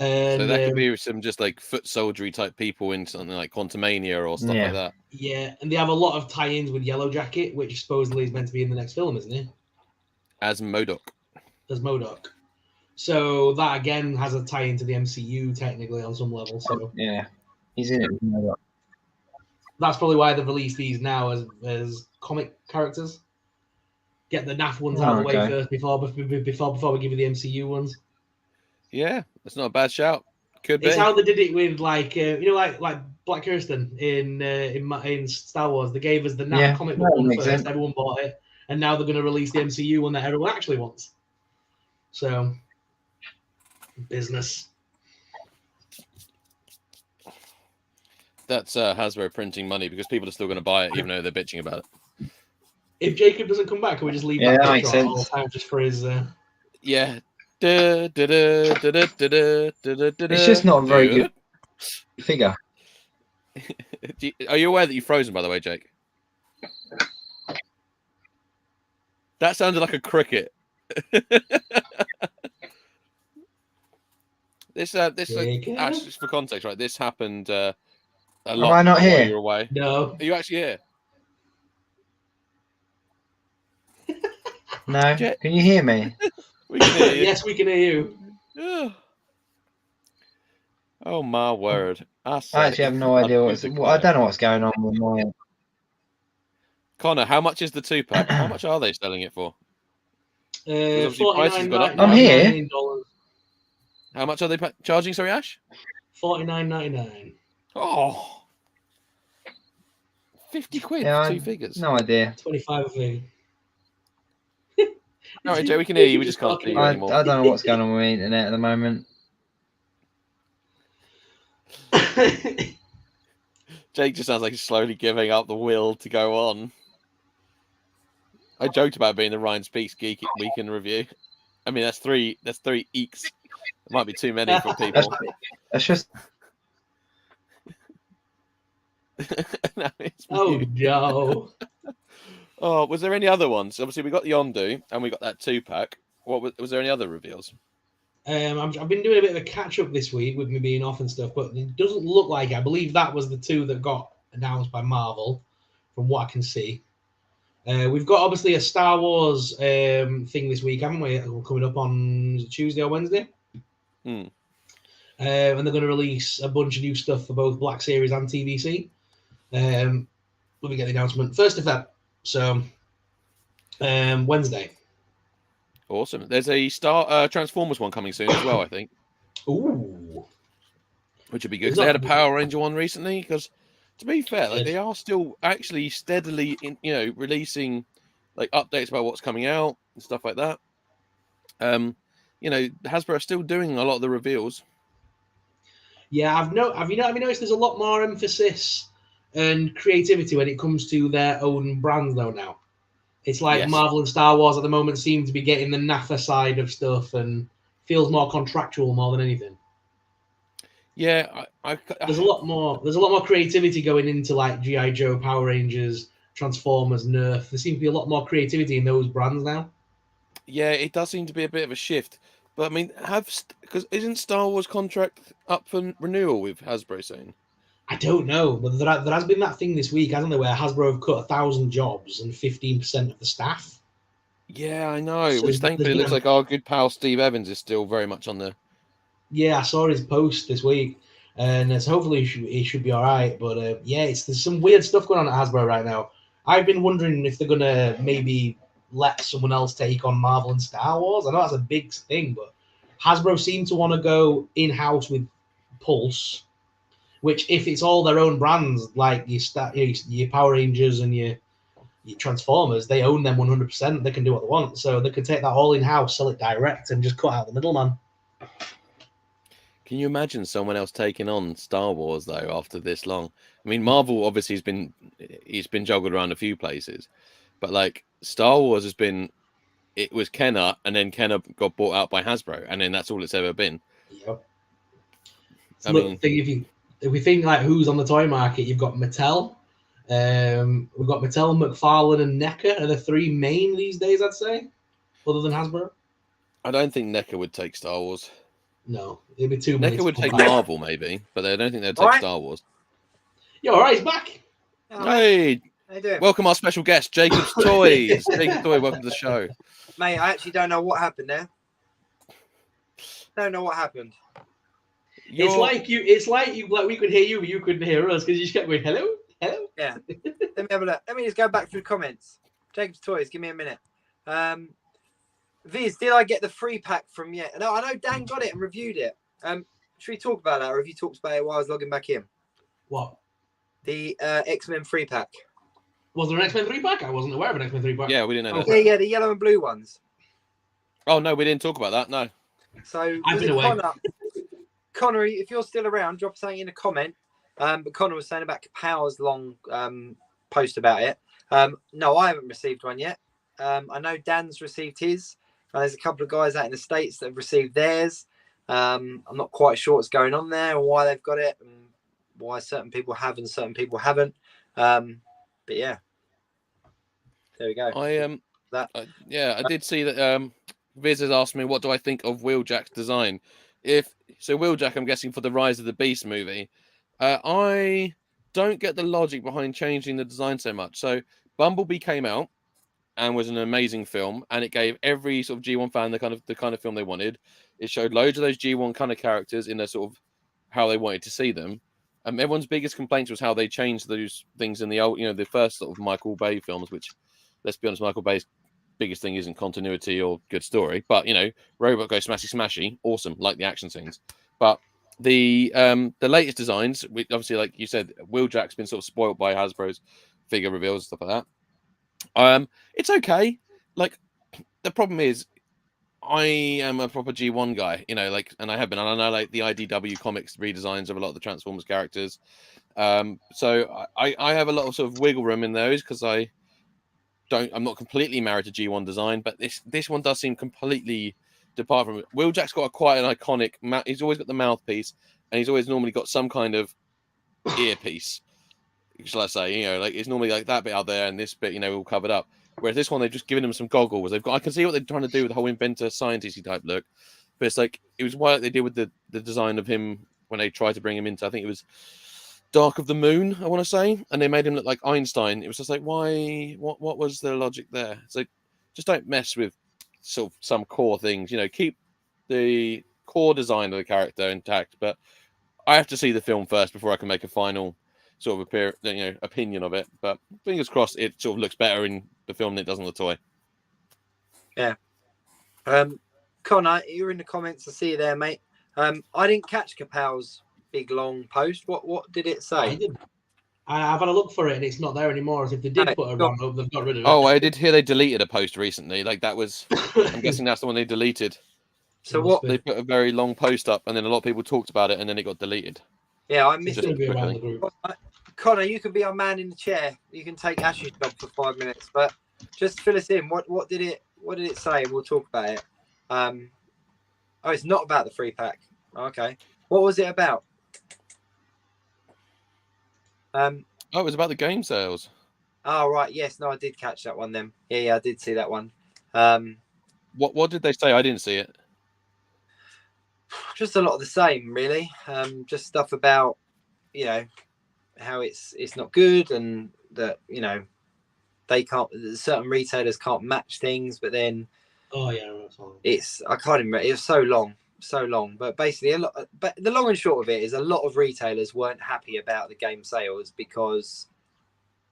And, so that could be some just like foot soldiery type people in something like Quantumania or stuff like that. Yeah, and they have a lot of tie-ins with Yellow Jacket, which supposedly is meant to be in the next film, isn't it? As MODOK. So that again has a tie into the MCU technically on some level. So yeah, he's in it. that's probably why they've released these now as comic characters. Get the NAF ones out of the way first before we give you the MCU ones. Yeah, that's not a bad shout. Could be. It's how they did it with like Black Kirsten in Star Wars. They gave us the NAF comic book one first. Sense. Everyone bought it, and now they're going to release the MCU one that everyone actually wants. So, business. That's Hasbro printing money because people are still going to buy it, even though they're bitching about it. If Jacob doesn't come back, can we just leave that picture on all the time just for his? Yeah. It's just not a very good figure. Are you aware that you've frozen, by the way, Jake? That sounded like a cricket. This actually, for context, right? This happened a lot. Am I not here? While you're away. No. Are you actually here? No. Can you hear me? We can hear you. Yes, we can hear you. Oh my word! I actually have no idea I don't know what's going on with my. Connor, how much is the 2-pack? How much are they selling it for? $49.99. I'm here. How much are they charging? Sorry, Ash. $49.99. Oh, 50 quid for 2 figures. No idea. 25 a figure. All right, Jay, we can hear you. We just can't hear you anymore. I don't know what's going on with the internet at the moment. Jake just sounds like he's slowly giving up the will to go on. I joked about being the Ryan Speaks Geek Week in Review. I mean, that's three eeks. It might be too many for people. That's just. No, no. Oh, was there any other ones? Obviously, we got the Yondu and we got that 2-pack. Was there any other reveals? I've been doing a bit of a catch up this week with me being off and stuff, but it doesn't look like it. I believe that was the 2 that got announced by Marvel, from what I can see. We've got obviously a Star Wars thing this week, haven't we? Coming up on Tuesday or Wednesday. And they're going to release a bunch of new stuff for both Black Series and TVC. Let me get the announcement. 1st of Feb. So, Wednesday. Awesome. There's a Transformers one coming soon as well, I think. Ooh. Which would be good. They had a Power Ranger one recently. Because, to be fair, like they are still actually steadily, releasing like updates about what's coming out and stuff like that. Hasbro are still doing a lot of the reveals. Yeah, have you noticed there's a lot more emphasis and creativity when it comes to their own brands though now. It's like Marvel and Star Wars at the moment seem to be getting the NAFA side of stuff and feels more contractual more than anything. Yeah, there's a lot more creativity going into like G.I. Joe, Power Rangers, Transformers, Nerf. There seems to be a lot more creativity in those brands now. Yeah, it does seem to be a bit of a shift. But I mean, because isn't Star Wars contract up for renewal with Hasbro soon? I don't know, but there has been that thing this week, hasn't there, where Hasbro have cut 1,000 jobs and 15% of the staff. Yeah, I know. So which thankfully looks like our good pal Steve Evans is still very much on the. Yeah, I saw his post this week, and so hopefully he should be all right. But there's some weird stuff going on at Hasbro right now. I've been wondering if they're gonna maybe let someone else take on Marvel and Star Wars. I know that's a big thing, but Hasbro seem to want to go in-house with Pulse, which if it's all their own brands, like your Power Rangers and your Transformers, they own them 100%. They can do what they want. So they could take that all in-house, sell it direct, and just cut out the middleman. Can you imagine someone else taking on Star Wars, though, after this long? I mean, Marvel obviously he's been juggled around a few places, but like Star Wars it was Kenner, and then Kenner got bought out by Hasbro, and then that's all it's ever been. Yep. If we think like who's on the toy market, you've got Mattel. We've got Mattel, McFarlane, and NECA are the 3 main these days, I'd say, other than Hasbro. I don't think NECA would take Star Wars. No, it'd be too many. NECA would take Marvel, maybe, but I don't think they'd take Star Wars. Yo, all right, he's back. Hey, how you doing? Welcome our special guest, Jacob's Toys. Jacob's Toy, welcome to the show. Mate, I actually don't know what happened there. don't know what happened. It's like we could hear you, but you couldn't hear us because you just kept going, hello, hello. Yeah. Let me have a look. Let me just go back through the comments. Jacob's Toys, give me a minute. Viz, did I get the free pack from yet? No, I know Dan got it and reviewed it. Should we talk about that, or have you talked about it while I was logging back in? What? The X-Men free pack. Was there an X-Men 3-pack? I wasn't aware of an X-Men 3-pack. Yeah, we didn't know that. Yeah, the yellow and blue ones. Oh, no, we didn't talk about that, no. So, I've been away. Connor, if you're still around, drop something in a comment. But Connor was saying about Kapow's long post about it. No, I haven't received one yet. I know Dan's received his. There's a couple of guys out in the States that have received theirs. I'm not quite sure what's going on there, and why they've got it, and why certain people have and certain people haven't. But yeah, there we go. I did see that Viz has asked me what do I think of Wheeljack's design. Wheeljack, I'm guessing for the Rise of the Beast movie, I don't get the logic behind changing the design so much. So Bumblebee came out and was an amazing film, and it gave every sort of G1 fan the kind of film they wanted. It showed loads of those G1 kind of characters in a sort of how they wanted to see them. Everyone's biggest complaint was how they changed those things in the old, the first sort of Michael Bay films, which, let's be honest, Michael Bay's biggest thing isn't continuity or good story. But, robot go smashy smashy, awesome, like the action scenes. But the latest designs, obviously, like you said, Wheeljack's been sort of spoiled by Hasbro's figure reveals and stuff like that. It's okay. Like, the problem is, I am a proper G1 guy, and I have been, and I know like the IDW comics redesigns of a lot of the Transformers characters. So I have a lot of sort of wiggle room in those because I'm not completely married to G1 design, but this one does seem completely depart from it. Wheeljack's got quite an iconic, he's always got the mouthpiece, and he's always normally got some kind of earpiece, shall I say, it's normally like that bit out there and this bit, all covered up. Whereas this one, they've just given him some goggles. I can see what they're trying to do with the whole inventor scientist type look, but it's like it was what they did with the design of him when they tried to bring him into. I think it was Dark of the Moon, I want to say, and they made him look like Einstein. It was just like, why? What was the logic there? It's like just don't mess with sort of some core things. Keep the core design of the character intact. But I have to see the film first before I can make a final sort of opinion of it. But fingers crossed, it sort of looks better in the film than it does on the toy. Yeah. Connor, you're in the comments. I see you there, mate. I didn't catch Kapow's big long post. What did it say? I've had a look for it and it's not there anymore. As if they did put a run up, they've got rid of it. Oh, I did hear they deleted a post recently. Like that was, I'm guessing that's the one they deleted. So what? They put a very long post up, and then a lot of people talked about it, and then it got deleted. Yeah, I missed it. Connor, you can be our man in the chair. You can take Ash's job for 5 minutes, but just fill us in. What did it say? We'll talk about it. Oh, it's not about the free pack. Okay, what was it about? It was about the game sales. Oh right, yes, no, I did catch that one then. Yeah, I did see that one. What did they say? I didn't see it. Just a lot of the same, really. Just stuff about how it's not good, and that they can't. Certain retailers can't match things, but then I can't remember. It was so long. But basically, but the long and short of it is a lot of retailers weren't happy about the game sales because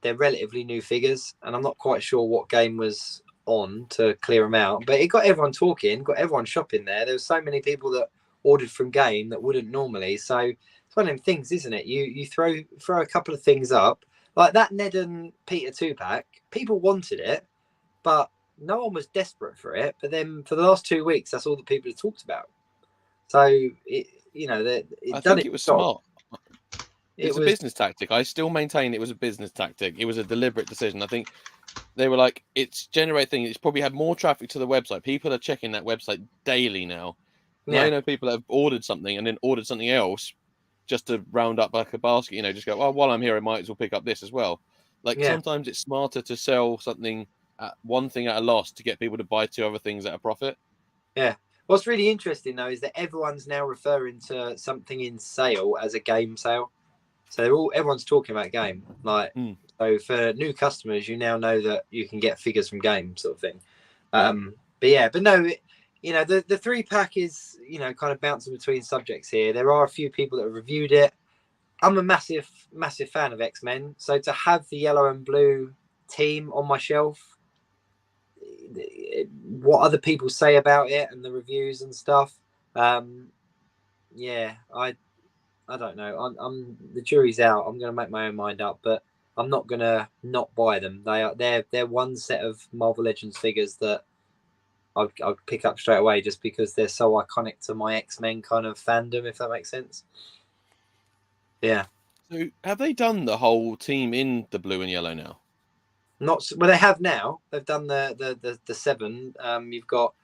they're relatively new figures, and I'm not quite sure what game was on to clear them out. But it got everyone talking, got everyone shopping there. There were so many people that ordered from game that wouldn't normally. So it's one of them things, isn't it? You throw a couple of things up like that Ned and Peter 2-pack. People wanted it, but no one was desperate for it. But then for the last 2 weeks, that's all that people have talked about. So I think it was smart. It was a business tactic. I still maintain it was a business tactic. It was a deliberate decision. I think they were like, it's generating. It's probably had more traffic to the website. People are checking that website daily now. Yeah. I know people that have ordered something and then ordered something else just to round up like a basket. Just go, oh, while I'm here, I might as well pick up this as well. Sometimes it's smarter to sell something one thing at a loss to get people to buy 2 other things at a profit. Yeah. What's really interesting though is that everyone's now referring to something in sale as a game sale. So everyone's talking about game. So for new customers, you now know that you can get figures from game, sort of thing. But no, you know, the 3-pack is, you know, kind of bouncing between subjects here. There are a few people that have reviewed it. I'm a massive fan of X-Men. So to have the yellow and blue team on my shelf, what other people say about it and the reviews and stuff, yeah, I don't know. I'm the jury's out. I'm going to make my own mind up, but I'm not going to not buy them. They're one set of Marvel Legends figures that I'll pick up straight away just because they're so iconic to my X-Men kind of fandom, if that makes sense. Yeah. So have they done the whole team in the blue and yellow now? Not well. They have now. They've done the 7. You've got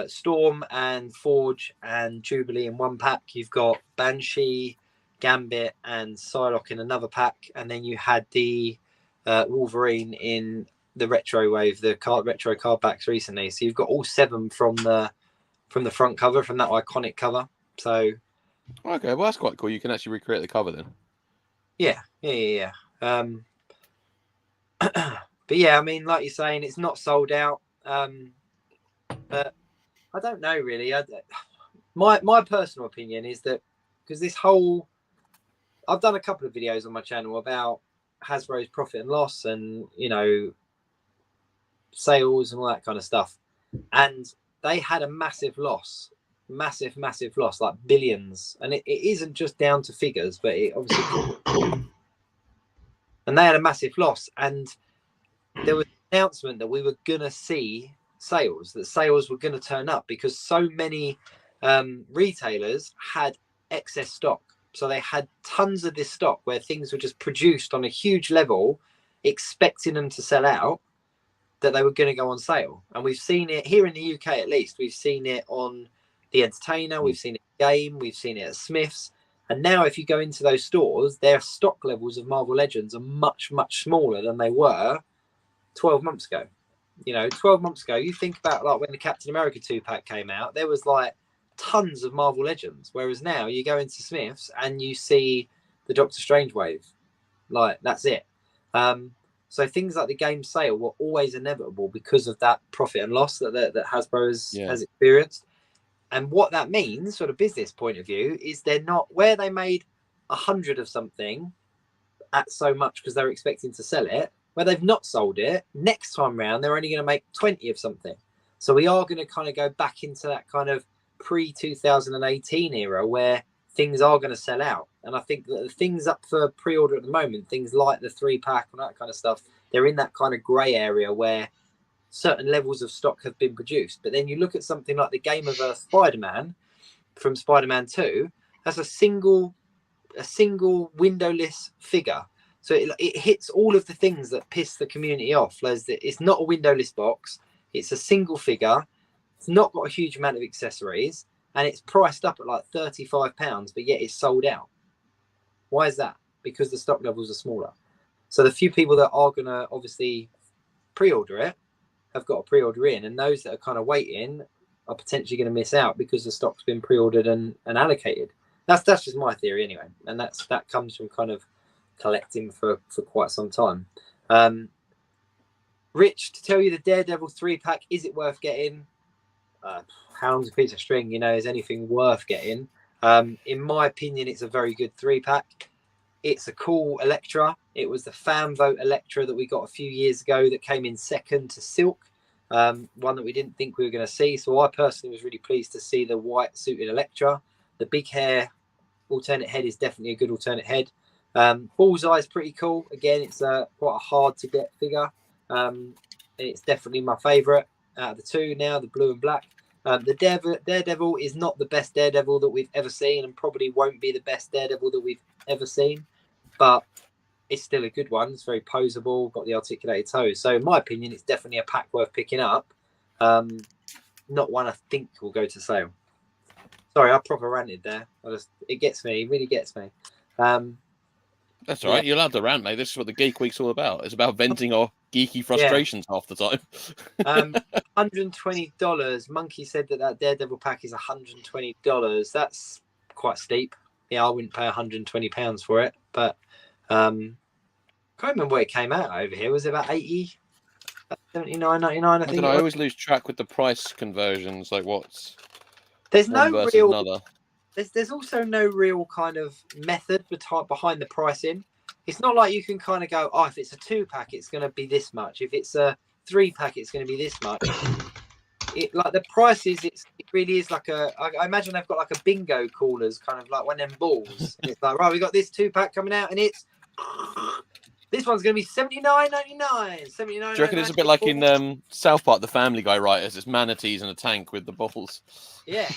Storm and Forge and Jubilee in one pack. You've got Banshee, Gambit, and Psylocke in another pack, and then you had the Wolverine in the retro wave, the retro card backs recently. So you've got all 7 from the front cover, from that iconic cover. So okay, well that's quite cool. You can actually recreate the cover then. Yeah. But yeah, I mean, like you're saying, it's not sold out. But I don't know really. My personal opinion is that because this whole, I've done a couple of videos on my channel about Hasbro's profit and loss, and you know, sales and all that kind of stuff, and they had a massive loss, massive loss, like billions, and it isn't just down to figures, but it obviously, and they had a massive loss, and there was an announcement that we were gonna see that sales were going to turn up because so many retailers had excess stock. So they had tons of this stock where things were just produced on a huge level, expecting them to sell out, that they were going to go on sale. And we've seen it here in the UK, at least. We've seen it on The Entertainer, we've seen it at Game, we've seen it at Smith's. And now if you go into those stores, their stock levels of Marvel Legends are much smaller than they were 12 months ago. You know, 12 months ago, you think about like when the Captain America 2-pack came out, there was like tons of Marvel Legends. Whereas now you go into Smith's and you see the Doctor Strange wave. Like, that's it. So things like the game sale were always inevitable because of that profit and loss that Hasbro has experienced. And what that means, from a business point of view, is they're not, where they made 100 of something at so much because they're expecting to sell it, where they've not sold it, next time round, they're only going to make 20 of something. So we are going to kind of go back into that kind of pre-2018 era where things are going to sell out. And I think that the things up for pre-order at the moment, things like the 3-pack and that kind of stuff, they're in that kind of grey area where certain levels of stock have been produced. But then you look at something like the Game of Earth Spider-Man from Spider-Man 2, that's a single windowless figure. So it hits all of the things that piss the community off. It's not a windowless box. It's a single figure. It's not got a huge amount of accessories. And it's priced up at like £35, but yet it's sold out. Why is that? Because the stock levels are smaller. So the few people that are going to obviously pre-order it have got a pre-order in. And those that are kind of waiting are potentially going to miss out because the stock's been pre-ordered and allocated. That's just my theory anyway. And that comes from kind of collecting for quite some time. Rich, to tell you the Daredevil 3-pack, is it worth getting? How long's a piece of string? You know, is anything worth getting? In my opinion, it's a very good 3-pack. It's a cool Elektra. It was the fan vote Elektra that we got a few years ago that came in second to Silk, one that we didn't think we were going to see. So I personally was really pleased to see the white suited Elektra. The big hair alternate head is definitely a good alternate head. Bullseye is pretty cool. Again, it's quite a hard to get figure. It's definitely my favourite out of the two now, the blue and black. The Daredevil is not the best Daredevil that we've ever seen, and probably won't be the best Daredevil that we've ever seen, but it's still a good one. It's very poseable, got the articulated toes. So in my opinion, it's definitely a pack worth picking up. Not one I think will go to sale. Sorry, I proper ranted there. It gets me, it really gets me. That's all right. You're allowed to rant, mate. This is what the Geek Week's all about. It's about venting our geeky frustrations half the time. $120. Monkey said that Daredevil pack is $120. That's quite steep. Yeah, I wouldn't pay £120 for it, but can't remember what it came out over here. Was it about 80? $79.99. I think. I always lose track with the price conversions. Like what's There's one no versus real. another. There's also no real kind of method behind the pricing. It's not like you can kind of go, oh, if it's a 2-pack, it's going to be this much. If it's a 3-pack, it's going to be this much. Like the prices, it really is like I imagine they've got like a bingo callers, kind of like one of them balls. And it's like, right, we got this 2-pack coming out, and it's this one's going to be $79.99. Do you reckon it's a bit like in South Park, the Family Guy writers? It's manatees in a tank with the balls. Yeah.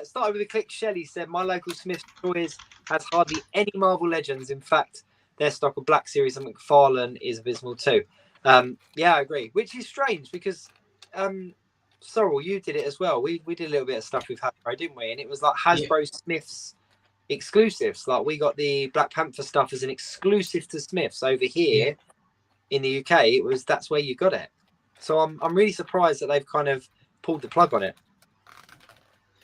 Started with a click. Shelley said, my local Smith's Toys has hardly any Marvel Legends. In fact, their stock of Black Series and McFarlane is abysmal too. Yeah, I agree. Which is strange because, Sorrell, you did it as well. We did a little bit of stuff with Hasbro, didn't we? And it was like Hasbro Smith's exclusives. Like we got the Black Panther stuff as an exclusive to Smith's over here in the UK. That's where you got it. So I'm really surprised that they've kind of pulled the plug on it.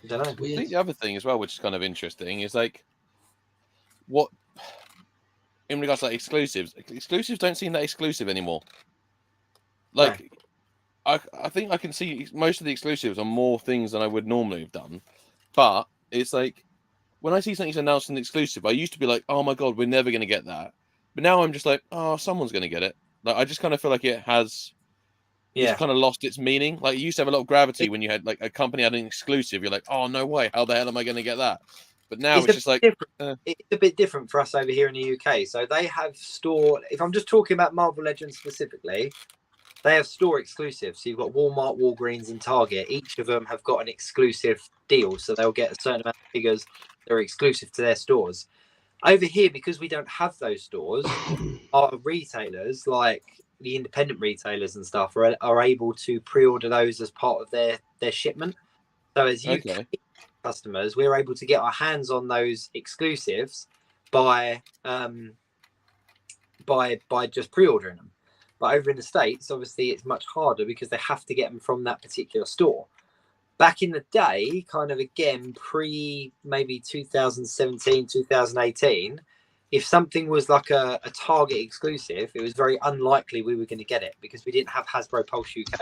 I don't know. I think the other thing as well, which is kind of interesting, is like what in regards to like exclusives don't seem that exclusive anymore. Like I think I can see most of the exclusives on more things than I would normally have done. But it's like when I see something's announced an exclusive, I used to be like, oh my god, we're never gonna get that. But now I'm just like, oh, someone's gonna get it. Like I just kind of feel like it has it's kind of lost its meaning. Like it used to have a lot of gravity when you had like a company had an exclusive. You're like, oh no way, how the hell am I going to get that? But now it's just like it's a bit different for us over here in the UK. So they have store. If I'm just talking about Marvel Legends specifically, they have store exclusives. So you've got Walmart, Walgreens, and Target. Each of them have got an exclusive deal, so they'll get a certain amount of figures that are exclusive to their stores. Over here, because we don't have those stores, our retailers like the independent retailers and stuff are able to pre-order those as part of their shipment. So as UK customers, we're able to get our hands on those exclusives by just pre-ordering them. But over in the States, obviously, it's much harder because they have to get them from that particular store. Back in the day, kind of again, maybe 2017, 2018, if something was like a Target exclusive, it was very unlikely we were going to get it because we didn't have Hasbro Pulse UK.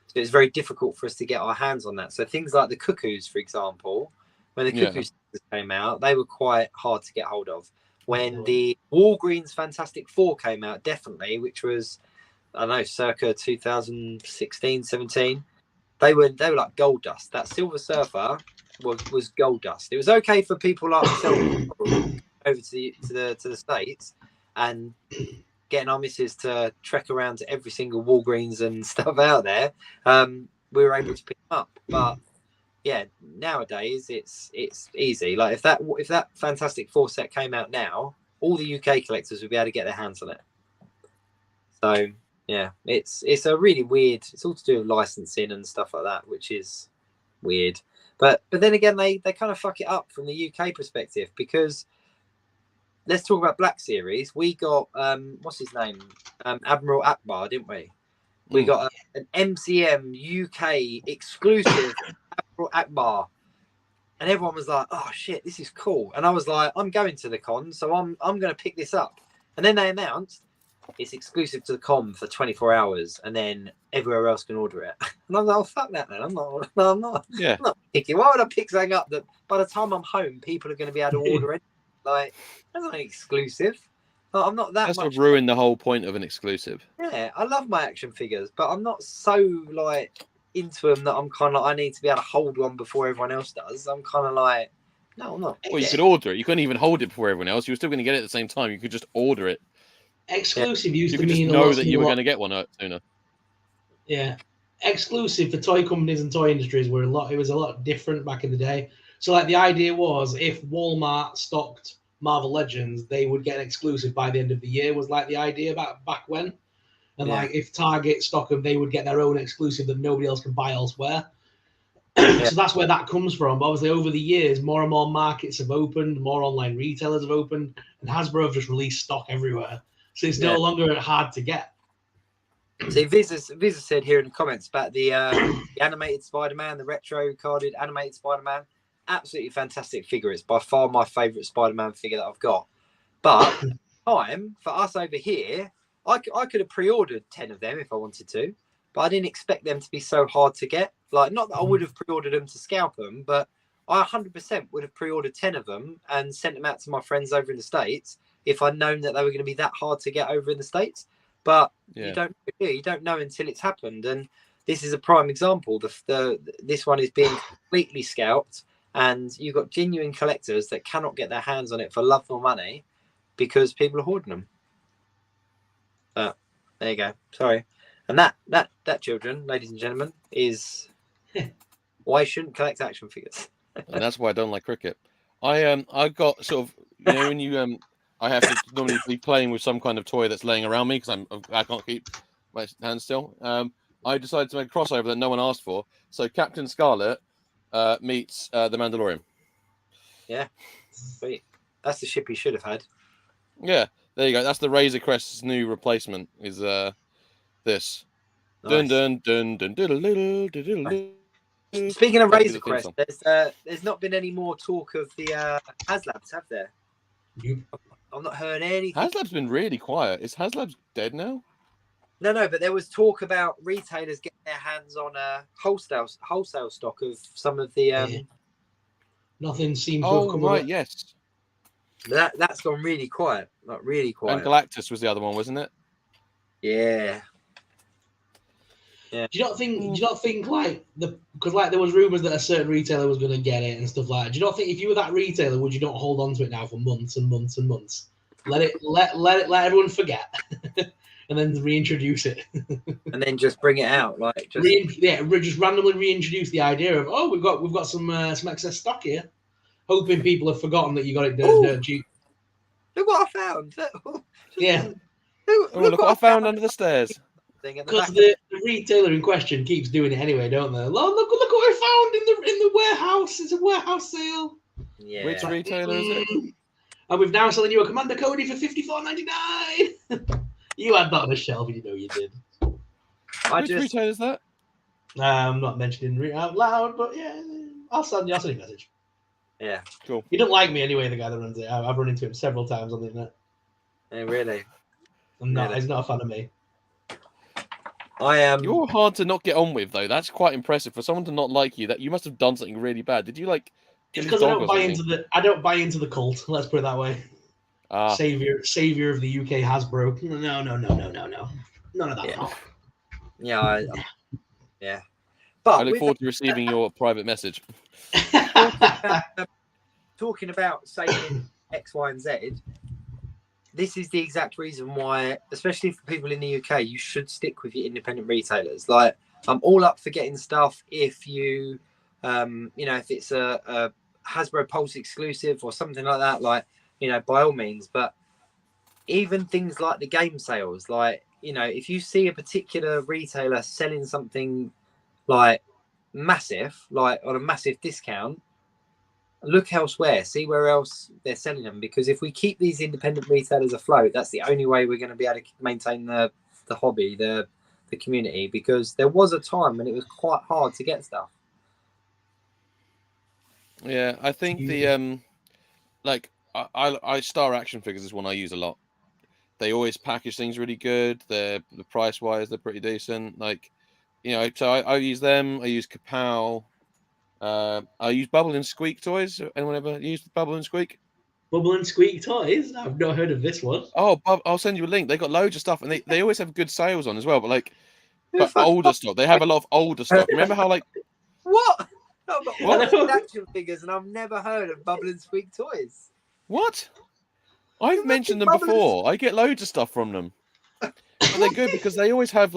So it was very difficult for us to get our hands on that. So things like the Cuckoos, for example, when the Cuckoos came out, they were quite hard to get hold of. When the Walgreens Fantastic Four came out, definitely, which was, I don't know, circa 2016, 17, they were like gold dust. That Silver Surfer was gold dust. It was okay for people like myself over to the States and getting our missus to trek around to every single Walgreens and stuff out there. We were able to pick them up. But yeah, nowadays it's easy. Like if that Fantastic Four set came out now, all the UK collectors would be able to get their hands on it. So yeah, it's a really weird. It's all to do with licensing and stuff like that, which is weird. But then again, they kind of fuck it up from the UK perspective because let's talk about Black Series. We got what's his name, Admiral Akbar, didn't we? We got an MCM UK exclusive Admiral Akbar, and everyone was like, "Oh shit, this is cool." And I was like, "I'm going to the con, so I'm going to pick this up." And then they announced it's exclusive to the con for 24 hours, and then everywhere else can order it. And I'm like, "Oh fuck that, man! I'm not. Yeah. I'm not picking. Why would I pick something up that by the time I'm home, people are going to be able to order it? Like, that's not exclusive. I'm not that. That's what ruined the whole point of an exclusive. Yeah, I love my action figures, but I'm not so like into them that I'm kind of like I need to be able to hold one before everyone else does. I'm kind of like, no, I'm not. Well, you could order it. You couldn't even hold it before everyone else. You were still going to get it at the same time. You could just order it. Exclusive used you to could mean just know that you were going to get one sooner. Yeah, exclusive for toy companies and toy industries were it was a lot different back in the day. So like the idea was if Walmart stocked Marvel Legends, they would get an exclusive by the end of the year, was like the idea back when. And like if Target stock them, they would get their own exclusive that nobody else can buy elsewhere. So that's where that comes from. But obviously over the years, more and more markets have opened, more online retailers have opened, and Hasbro have just released stock everywhere. So it's no longer hard to get. See, Visa said here in the comments about the animated Spider-Man, the retro carded animated Spider-Man. Absolutely fantastic figure. It's by far my favourite Spider-Man figure that I've got. But time for us over here, I could have pre-ordered 10 of them if I wanted to, but I didn't expect them to be so hard to get. Like, not that I would have pre-ordered them to scalp them, but I 100% would have pre-ordered 10 of them and sent them out to my friends over in the States if I'd known that they were going to be that hard to get over in the States. But you don't know until it's happened. And this is a prime example. This one is being completely scalped, and you've got genuine collectors that cannot get their hands on it for love nor money because people are hoarding them. But there you go. Sorry. And that, children, ladies and gentlemen, is why you shouldn't collect action figures. And that's why I don't like cricket. I've got sort of, you know, when you I have to normally be playing with some kind of toy that's laying around me because I can't keep my hands still. I decided to make a crossover that no one asked for. So Captain Scarlet meets the Mandalorian. Yeah, sweet. That's the ship he should have had. Yeah, there you go. That's the Razor Crest's new replacement. Is this? Nice. Dun dun dun dun dun dun dun. Speaking of Razor Crest, there's not been any more talk of the HasLabs, have there? I've not heard anything. HasLab's been really quiet. Is HasLabs dead now? No, but there was talk about retailers getting their hands on a wholesale stock of some of the. Nothing seems to have come right, up. yes. That's gone really quiet, like really quiet. And Galactus was the other one, wasn't it? Yeah. Do you not think like because like there was rumors that a certain retailer was going to get it and stuff like that. Do you not think if you were that retailer, would you not hold on to it now for months and months and months? Let everyone forget, and then reintroduce it, and then just bring it out like just randomly reintroduce the idea of we've got some excess stock here, hoping people have forgotten that you got it dirt cheap. Look what I found. Yeah. Look what I found under the stairs. Because the retailer in question keeps doing it anyway, don't they? Look what I found in the warehouse. It's a warehouse sale. Yeah. Which retailer is it? And we've now selling you a Commander Cody for $54.99. You had that on the shelf, you know you did. Which retailer is that? I'm not mentioning it out loud, but yeah, I'll send you a message. Yeah, cool. He doesn't like me anyway. The guy that runs it, I've run into him several times on the internet. Hey, really? He's not a fan of me. I am. You're hard to not get on with, though. That's quite impressive for someone to not like you. That you must have done something really bad. Did you like? It's because I don't buy into the cult. Let's put it that way. Savior of the UK Hasbro. No. None of that. Yeah. But I look forward to receiving your private message. Talking about saving X, Y, and Z. This is the exact reason why, especially for people in the UK, you should stick with your independent retailers. Like, I'm all up for getting stuff if you, if it's a Hasbro Pulse exclusive or something like that, like, by all means. But even things like the game sales, like, if you see a particular retailer selling something like massive, like on a massive discount, look elsewhere, see where else they're selling them, because if we keep these independent retailers afloat, that's the only way we're going to be able to maintain the hobby, the community, because there was a time when it was quite hard to get stuff. Yeah, I think the I Star Action Figures is one I use a lot. They always package things really good. The price wise, they're pretty decent. Like, so I use them. I use Kapow. I use Bubble and Squeak toys. Anyone ever used Bubble and Squeak? Bubble and Squeak toys? I've not heard of this one. Oh, I'll send you a link. They got loads of stuff, and they always have good sales on as well. But older stock. They have a lot of older stock. Remember how what? I've got action figures, and I've never heard of Bubble and Squeak toys. What? I've mentioned them before. I get loads of stuff from them. And they're good because they always have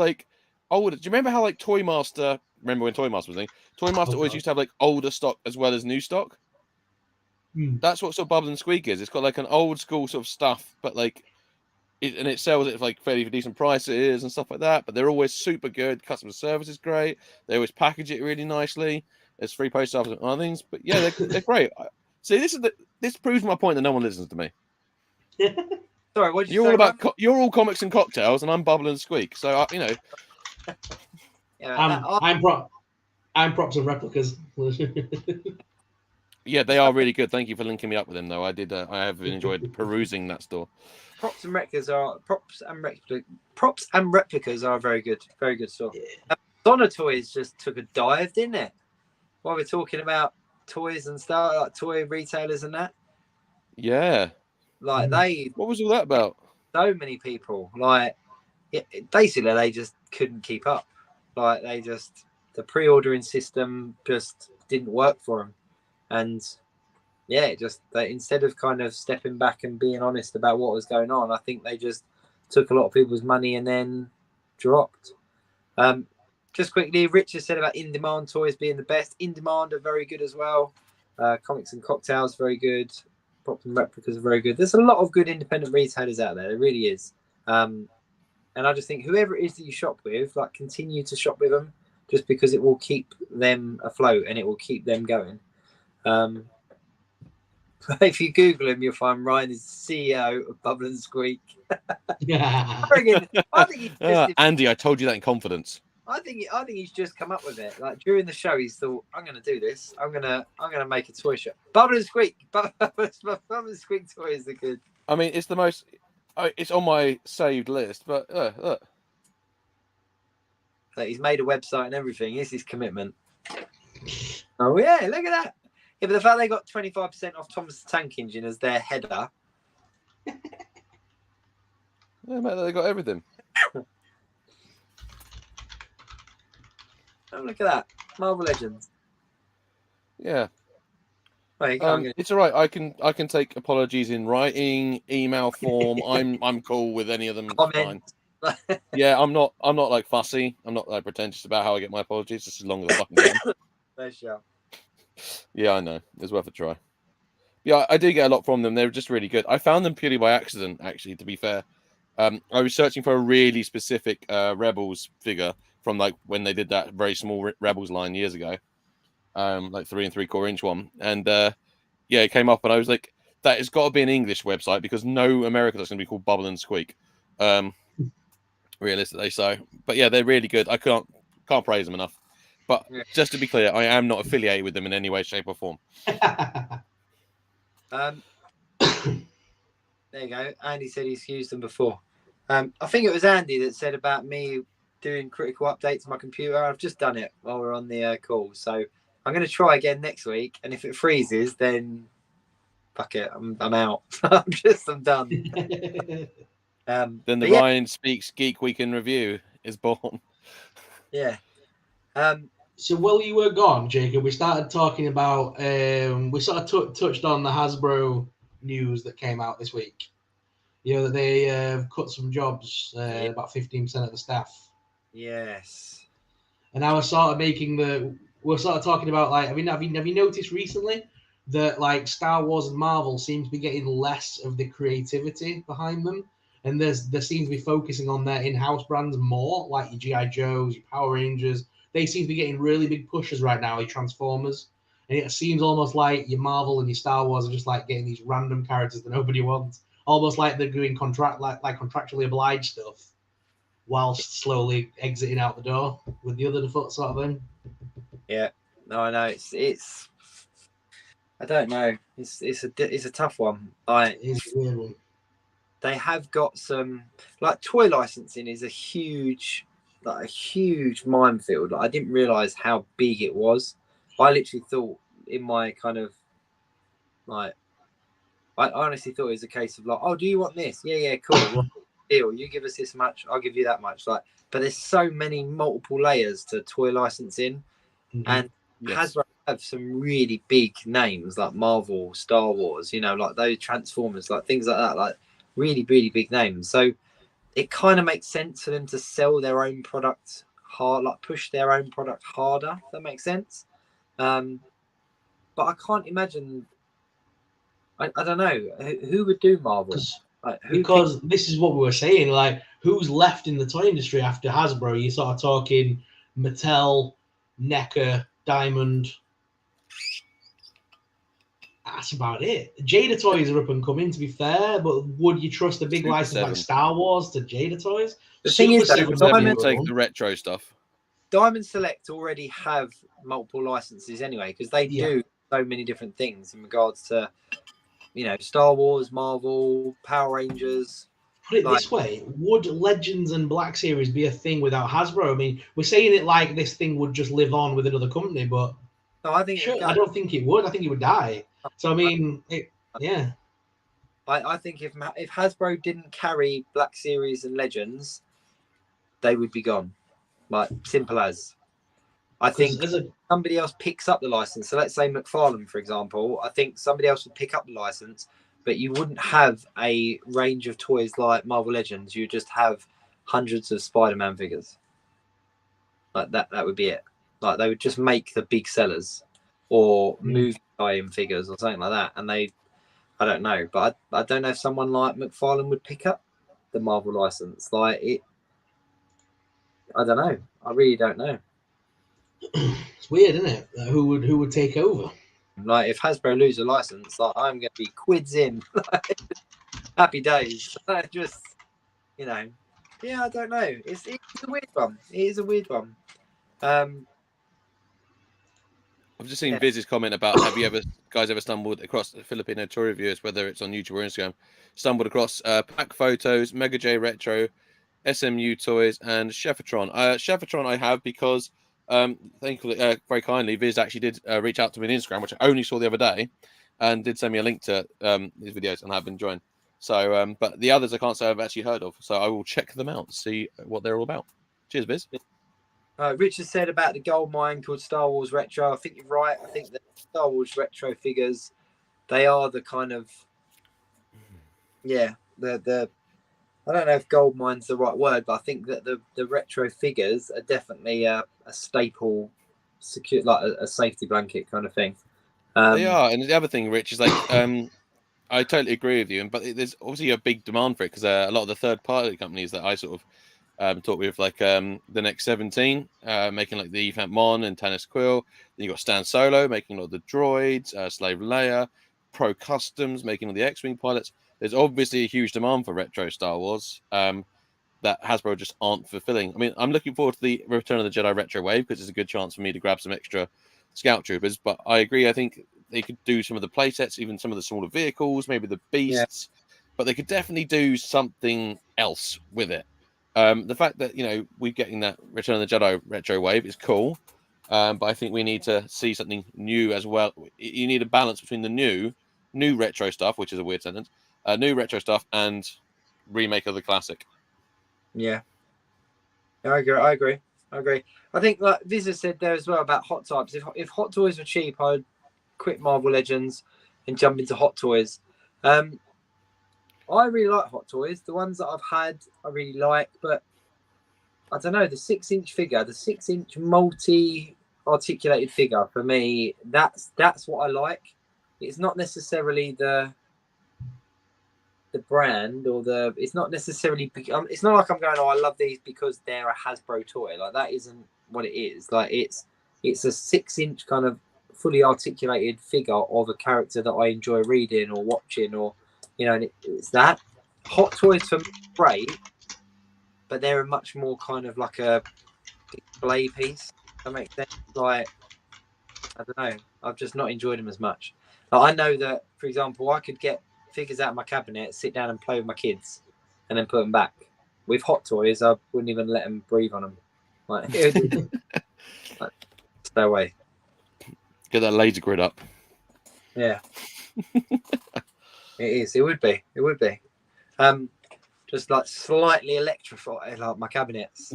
older. Do you remember how Toy Master? Remember when Toy Master was a thing? Toy Master always used to have older stock as well as new stock. That's what sort of Bubble and Squeak is. It's got an old school sort of stuff, but it sells it at fairly decent prices and stuff like that. But they're always super good. Customer service is great. They always package it really nicely. There's free post office and other things. But yeah, they're great. See, this proves my point that no one listens to me. Sorry, what did you're say, all about you're all comics and cocktails, and I'm Bubble and Squeak. So I'm props and replicas. Yeah, they are really good. Thank you for linking me up with them, though. I have enjoyed perusing that store. props and replicas are very good store. Donna Toys just took a dive, didn't it? While we're talking about toys and stuff, like toy retailers and that. Yeah. Like What was all that about? So many people, like, basically they just couldn't keep up. Like the pre-ordering system just didn't work for them, and yeah, they instead of kind of stepping back and being honest about what was going on, I think they just took a lot of people's money and then dropped. Just quickly, Richard said about in-demand toys being the best. In-demand are very good as well. Comics and Cocktails, very good. Props and Replicas are very good. There's a lot of good independent retailers out there. There really is. And I just think whoever it is that you shop with, like, continue to shop with them, just because it will keep them afloat and it will keep them going. If you Google him, you'll find Ryan is CEO of Bubble and Squeak. Yeah. I think he's just, Andy, I told you that in confidence. I think he's just come up with it. Like during the show, he's thought, "I'm going to do this. I'm going to make a toy shop." Bubble and Squeak, Bubble and Squeak toys are good. I mean, it's the most. It's on my saved list, but look. So he's made a website and everything. Here's his commitment. Oh yeah, look at that. Yeah, but the fact they got 25% off Thomas the Tank Engine as their header. Yeah, mate, they got everything. Oh, look at that. Marvel Legends. Yeah. Right, it's all right. I can take apologies in writing, email form. I'm cool with any of them. Fine. Yeah, I'm not like fussy. I'm not like pretentious about how I get my apologies, just as long as I fucking can. Nice show. Yeah, I know. It's worth a try. Yeah, I do get a lot from them. They're just really good. I found them purely by accident, actually, to be fair. I was searching for a really specific Rebels figure from like when they did that very small Rebels line years ago, like 3 3/4 inch one. And yeah, it came up and I was like, that has got to be an English website because no American that's going to be called Bubble and Squeak. Realistically, so. But yeah, they're really good. I can't praise them enough. But just to be clear, I am not affiliated with them in any way, shape, or form. There you go. Andy said he's used them before. I think it was Andy that said about me doing critical updates on my computer. I've just done it while we're on the call. So I'm going to try again next week. And if it freezes, then fuck it. I'm out. I'm done. Then the Ryan Speaks Geek Week in Review is born. Yeah. So while you were gone, Jacob, we started talking about, we sort of touched on the Hasbro news that came out this week. You know, that they cut some jobs, about 15% of the staff. Yes. And I was sort of we're sort of talking about, like, have you noticed recently that, like, Star Wars and Marvel seem to be getting less of the creativity behind them? And they seem to be focusing on their in-house brands more, like your G.I. Joes, your Power Rangers. They seem to be getting really big pushes right now, your Transformers. And it seems almost like your Marvel and your Star Wars are just like getting these random characters that nobody wants. Almost like they're doing contractually obliged stuff whilst slowly exiting out the door with the other foot sort of thing. Yeah. No, I know. It's I don't know. It's a tough one. It's a weird one. They have got some, like, toy licensing is a huge minefield. Like, I didn't realize how big it was. I literally thought in my kind of like, I honestly thought it was a case of like, oh, do you want this? Yeah, cool. Deal. You give us this much, I'll give you that much. Like, but there's so many multiple layers to toy licensing, and Hasbro have some really big names like Marvel, Star Wars. You know, like those Transformers, like things like that. Like really, really big names. So it kind of makes sense for them to sell their own product hard, like push their own product harder. If that makes sense. But I can't imagine. I don't know who would do Marvel. Like, because this is what we were saying. Like, who's left in the toy industry after Hasbro? You're sort of talking Mattel, NECA, Diamond. That's about it. Jada Toys are up and coming, to be fair, but would you trust a big license like Star Wars to Jada Toys? The thing is, Diamond take the retro stuff. Diamond Select already have multiple licenses anyway, because they do so many different things in regards to, you know, Star Wars, Marvel, Power Rangers, Put it this way, would Legends and Black Series be a thing without Hasbro? I mean, we're saying it like this thing would just live on with another company, but no, I think I don't think it would. I think it would die. So I mean, yeah. I think if Hasbro didn't carry Black Series and Legends, they would be gone. Like, simple as. I think somebody else picks up the license. So let's say McFarlane, for example. I think somebody else would pick up the license, but you wouldn't have a range of toys like Marvel Legends. You just have hundreds of Spider-Man figures. Like that would be it. Like, they would just make the big sellers or movie tie-in figures or something like that. And I don't know, but I don't know if someone like McFarlane would pick up the Marvel license. Like, it, I don't know. I really don't know. It's weird, isn't it? Who would take over? Like, if Hasbro lose a license, like, I'm going to be quids in. Happy days. Just, you know, yeah, I don't know. It's a weird one. It is a weird one. I've just seen Viz's comment about, have you guys ever stumbled across the Filipino toy reviewers, whether it's on YouTube or Instagram, stumbled across Pack Photos, Mega J Retro, SMU Toys, and Cheffatron. Cheffatron I have because, thankfully, very kindly, Viz actually did reach out to me on Instagram, which I only saw the other day, and did send me a link to his videos, and I've been enjoying. So, but the others I can't say I've actually heard of, so I will check them out, see what they're all about. Cheers, Viz. Richard said about the gold mine called Star Wars Retro. I think you're right. I think the Star Wars Retro figures, they are the kind of, yeah, the I don't know if gold mine's the right word, but I think that the retro figures are definitely a staple, secure, like a safety blanket kind of thing. They are, and the other thing, Rich, is like I totally agree with you, but there's obviously a big demand for it because a lot of the third-party companies that I sort of talk with, like the Next 17, making like the Event Mon and Tannis Quill. Then you got Stan Solo making a lot of the droids, Slave Leia, Pro Customs making all the X-Wing pilots. There's obviously a huge demand for retro Star Wars that Hasbro just aren't fulfilling. I mean, I'm looking forward to the Return of the Jedi retro wave because it's a good chance for me to grab some extra Scout Troopers. But I agree. I think they could do some of the playsets, even some of the smaller vehicles, maybe the beasts. Yeah. But they could definitely do something else with it. The fact that, you know, we're getting that Return of the Jedi retro wave is cool. But I think we need to see something new as well. You need a balance between the new retro stuff, which is a weird sentence, new retro stuff, and remake of the classic. Yeah, I agree. I think, like Visa said there as well about Hot Types. If Hot Toys were cheap, I'd quit Marvel Legends and jump into Hot Toys. I really like Hot Toys. The ones that I've had, I really like, but I don't know, the 6-inch figure, the 6-inch multi-articulated figure, for me, that's what I like. It's not necessarily the brand or it's not necessarily, it's not like I'm going, oh, I love these because they're a Hasbro toy. Like, that isn't what it is. Like, it's a 6-inch kind of fully articulated figure of a character that I enjoy reading or watching, or, you know, and it's that. Hot Toys for me great, but they're much more kind of like a display piece. That makes sense. Like, I don't know, I've just not enjoyed them as much. Like, I know that, for example, I could get figures out of my cabinet, sit down and play with my kids, and then put them back. With Hot Toys, I wouldn't even let them breathe on them. Like, like, stay away. Get that laser grid up. Yeah. It is. It would be. Just like slightly electrify, like my cabinets.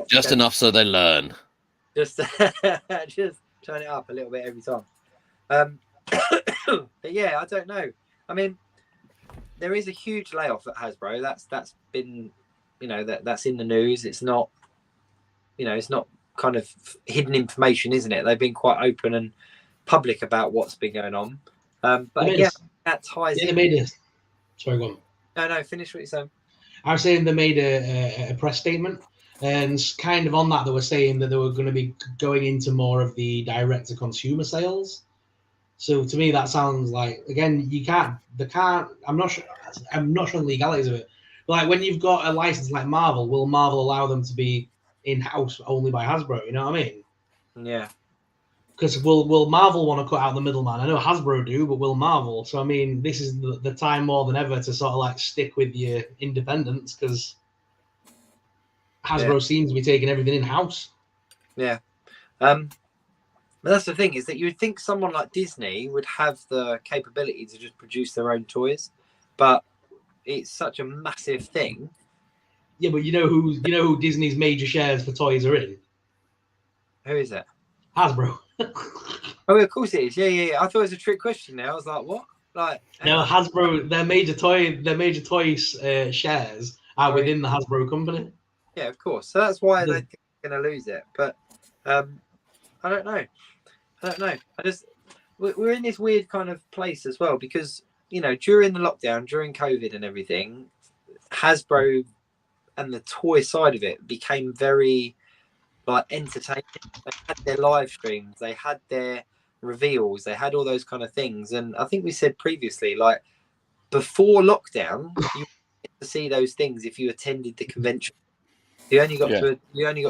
Just enough so they learn. Just turn it up a little bit every time. But yeah, I don't know. I mean, there is a huge layoff at Hasbro. That's been, you know, that's in the news. It's not, you know, it's not kind of hidden information, isn't it? They've been quite open and public about what's been going on. But again, that ties in. They made a... Sorry, go on. No, finish what you're saying. I was saying they made a press statement, and kind of on that they were saying that they were going to be going into more of the direct-to-consumer sales. So to me, that sounds like, again, I'm not sure the legalities of it. But like, when you've got a license like Marvel, will Marvel allow them to be in-house only by Hasbro? You know what I mean? Yeah. Because will Marvel want to cut out the middleman? I know Hasbro do, but will Marvel? So I mean, this is the time more than ever to sort of like stick with your independence, because Hasbro seems to be taking everything in house. Yeah. But that's the thing, is that you would think someone like Disney would have the capability to just produce their own toys, but it's such a massive thing. Yeah, but you know who Disney's major shares for toys are in? Who is it? Hasbro. Oh, of course it is. Yeah. I thought it was a trick question. Now I was like, what? Like, No, Hasbro. Their major toy shares are within the Hasbro company. Yeah, of course. So that's why they're going to lose it. But I don't know. We're in this weird kind of place as well, because during the lockdown, during COVID and everything, Hasbro and the toy side of it became very entertaining. They had their live streams, they had their reveals, they had all those kind of things. And I think we said previously, before lockdown, you get to see those things if you attended the convention. You only got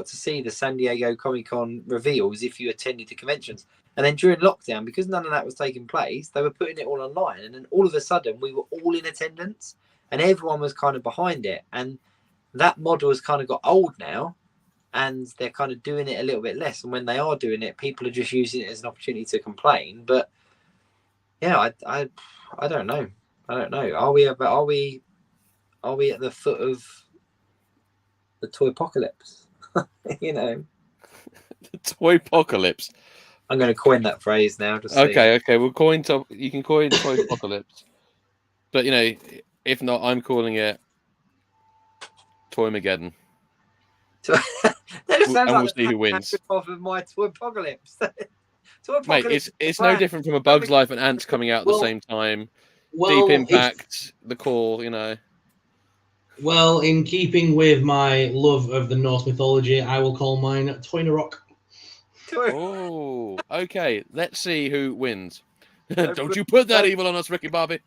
to see the San Diego Comic-Con reveals if you attended the conventions. And then during lockdown, because none of that was taking place, they were putting it all online. And then all of a sudden, we were all in attendance, and everyone was kind of behind it. And that model has kind of got old now, and they're kind of doing it a little bit less. And when they are doing it, people are just using it as an opportunity to complain. But yeah, I don't know. Are we at the foot of the toy apocalypse? The toy apocalypse. I'm going to coin that phrase now. Okay. You can coin toy apocalypse, but if not, I'm calling it Toymageddon. That just sounds we'll see who wins. Of my toy apocalypse. Mate, it's no different from A Bug's Life and Ants coming out at the same time. Deep Impact, The Core, Well, in keeping with my love of the Norse mythology, I will call mine Toynarok. Oh, okay. Let's see who wins. Don't you put that evil on us, Ricky Bobby.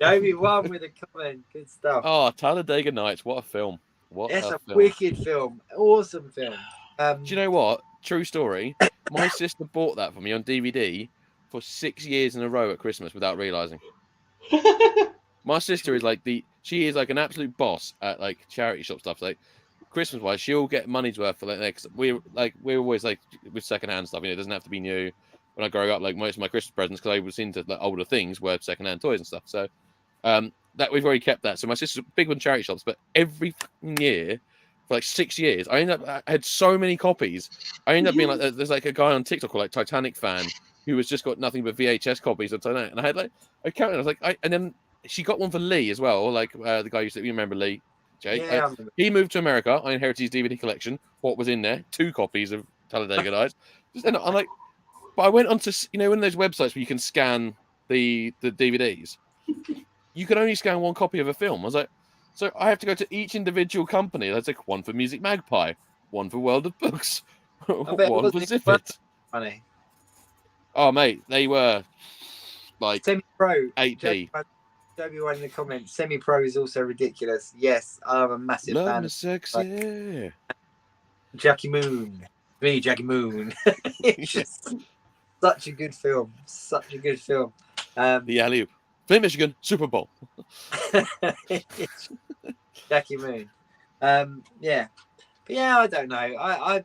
Jamie won with a comment. Good stuff. Oh, Talladega Nights. What a film. It's a wicked film. Awesome film. Do you know what? True story. My sister bought that for me on DVD for 6 years in a row at Christmas without realizing. My sister is she is an absolute boss at charity shop stuff. Christmas wise, she'll get money's worth for we're always with secondhand stuff. It doesn't have to be new. When I grow up, most of my Christmas presents, because I was into older things, were secondhand toys and stuff. So that we've already kept that. So my sister's big on charity shops, but every fucking year for 6 years, I had so many copies. I ended up being there's a guy on TikTok called Titanic fan who has just got nothing but VHS copies of Titanic, and I had I counted. I was and then she got one for Lee as well. The guy you remember Lee. Jay. He moved to America. I inherited his DVD collection. What was in there? 2 copies of Talladega Nights. And I'm but I went on to one of those websites where you can scan the DVDs. You can only scan 1 copy of a film. I was so I have to go to each individual company. That's one for Music Magpie, 1 for World of Books, 1 for Zippet. Funny. Oh mate, they were semi-pro 8p. Everyone in the comments, semi-pro is also ridiculous. Yes, I'm a massive fan. Sexy. Jackie Moon. Me, Jackie Moon. It's just such a good film. The alley-oop. Flint, Michigan, Super Bowl. Jackie Moon. Yeah. But yeah, I don't know. I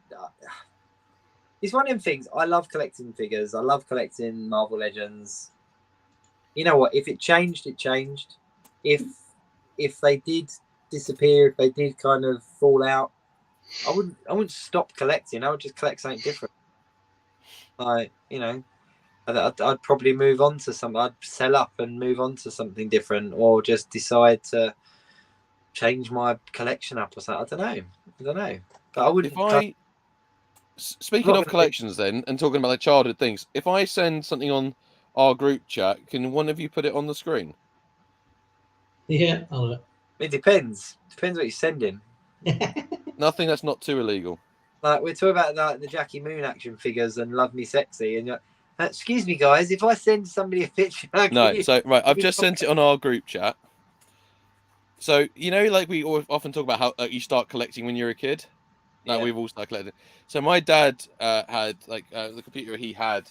it's one of them things. I love collecting figures. I love collecting Marvel Legends. You know what? If it changed, it changed. If they did disappear, if they did kind of fall out, I wouldn't stop collecting. I would just collect something different. I'd probably move on to something. I'd sell up and move on to something different, or just decide to change my collection up or something. I don't know. But I wouldn't. Speaking of collections, then, and talking about childhood things, if I send something on our group chat, can one of you put it on the screen? Yeah, I'll do it. It depends. Depends what you're sending. Nothing that's not too illegal. We're talking about the Jackie Moon action figures and Love Me Sexy, and you're excuse me, guys, if I send somebody a picture, I've just sent it on our group chat. So we often talk about how you start collecting when you're a kid. Like we've all started collecting. So my dad had the computer he had.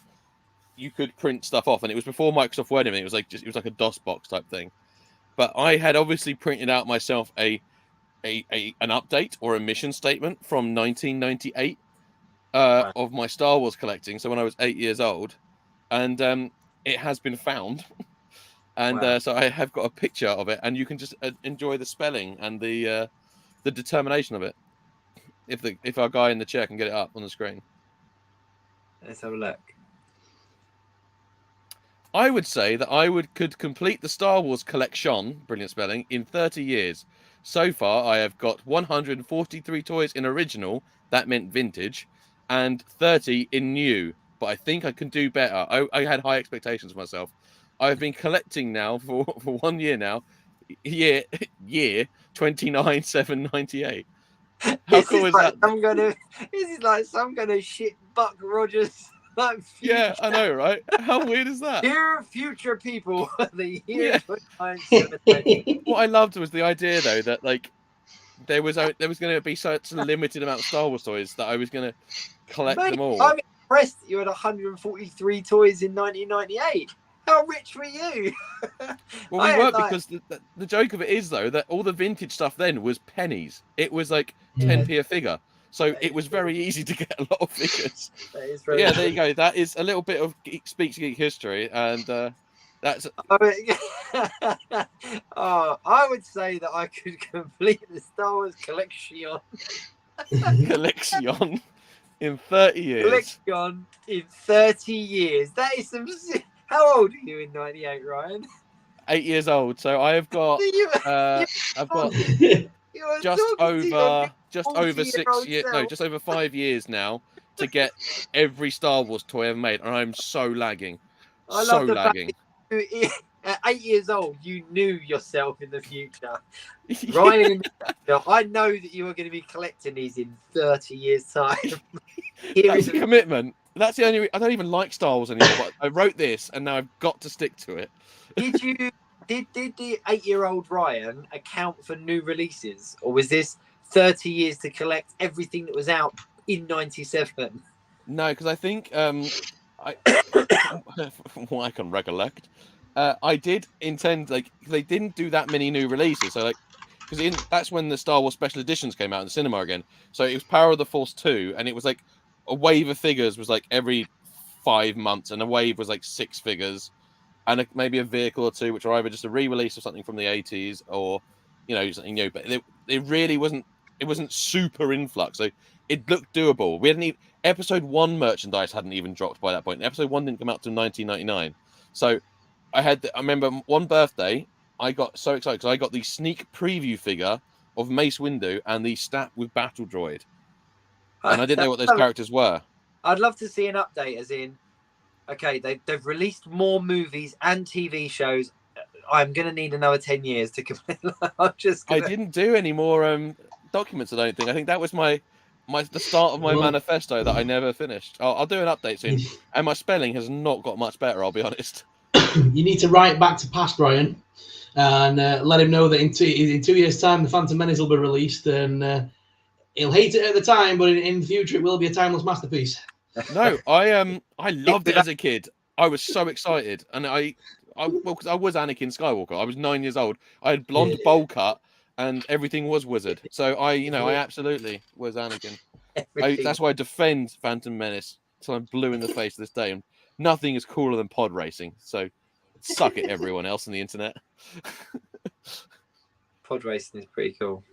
You could print stuff off, and it was before Microsoft Word. It was like a DOS box type thing. But I had obviously printed out myself an update or a mission statement from 1998 of my Star Wars collecting. So when I was 8 years old, and it has been found, and so I have got a picture of it, and you can just enjoy the spelling and the determination of it. If our guy in the chair can get it up on the screen. Let's have a look. I would say that could complete the Star Wars collection, brilliant spelling, in 30 years. So far, I have got 143 toys in original, that meant vintage, and 30 in new. But I think I can do better. I had high expectations for myself. I've been collecting now for 1 year now. Year 29/7/98. How cool is that? This is like some kind of shit Buck Rogers. Yeah, I know, right? How weird is that? Dear future people, the year 29/7/98. What I loved was the idea, though, that like there was going to be such a limited amount of Star Wars toys that I was going to collect them all. I'm impressed that you had 143 toys in 1998. How rich were you? Well, we weren't, because the joke of it is, though, that all the vintage stuff then was pennies. It was like 10p a figure. So it was very easy to get a lot of figures. There you go. That is a little bit of Speaks Geek history, and that's. I would say that I could complete the Star Wars collection in 30 years. Collection in 30 years. That is some. How old are you in 98, Ryan? 8 years old. So I have got. I've got just over 6 years. No, just over 5 years now to get every Star Wars toy ever made, and I'm so lagging. Lagging. At 8 years old, you knew yourself in the future. Ryan, I know that you are going to be collecting these in 30 years' time. That's a commitment. That's the only. I don't even like Star Wars anymore. But I wrote this, and now I've got to stick to it. Did the 8-year-old Ryan account for new releases, or was this 30 years to collect everything that was out in 97? No, because I think from what I can recollect, I did intend, like, they didn't do that many new releases. So, like, because that's when the Star Wars special editions came out in the cinema again. So it was Power of the Force 2, and it was like a wave of figures was like every 5 months, and a wave was like 6 figures, and maybe a vehicle or two, which are either just a re-release of something from the 80s or, something new. But it really wasn't. It wasn't super influx. So it looked doable. We hadn't even, Episode 1 merchandise hadn't even dropped by that point. Episode 1 didn't come out till 1999. So I remember one birthday, I got so excited because I got the sneak preview figure of Mace Windu and the stat with Battle Droid. And I didn't know what those characters were. I'd love to see an update, as in, okay, they've released more movies and TV shows. I'm going to need another 10 years to complete. I didn't do any more documents, I don't think. I think that was the start of my manifesto that I never finished. I'll do an update soon. And my spelling has not got much better, I'll be honest. You need to write back to past Ryan and let him know that in 2 years' time, The Phantom Menace will be released, and he'll hate it at the time, but in the future, it will be a timeless masterpiece. No, I loved it as a kid. I was so excited, and because I was Anakin Skywalker. I was 9 years old. I had blonde bowl cut, and everything was wizard. So I absolutely was Anakin. That's why I defend Phantom Menace till I'm blue in the face to this day. And nothing is cooler than pod racing. So suck it, everyone else on the internet. Pod racing is pretty cool.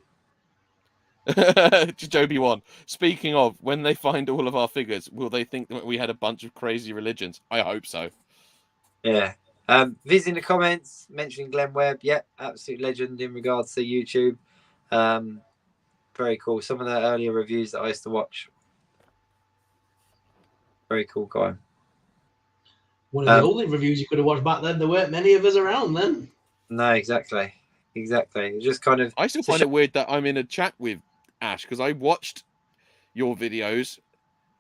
Joby one. Speaking of, when they find all of our figures, will they think that we had a bunch of crazy religions? I hope so. Yeah. Viz in the comments mentioning Glenn Webb. Yeah, absolute legend in regards to YouTube. Very cool. Some of the earlier reviews that I used to watch. Very cool guy. One of the only reviews you could have watched back then. There weren't many of us around then. No, exactly. It just kind of. I still find it weird that I'm in a chat with Ash, because I watched your videos,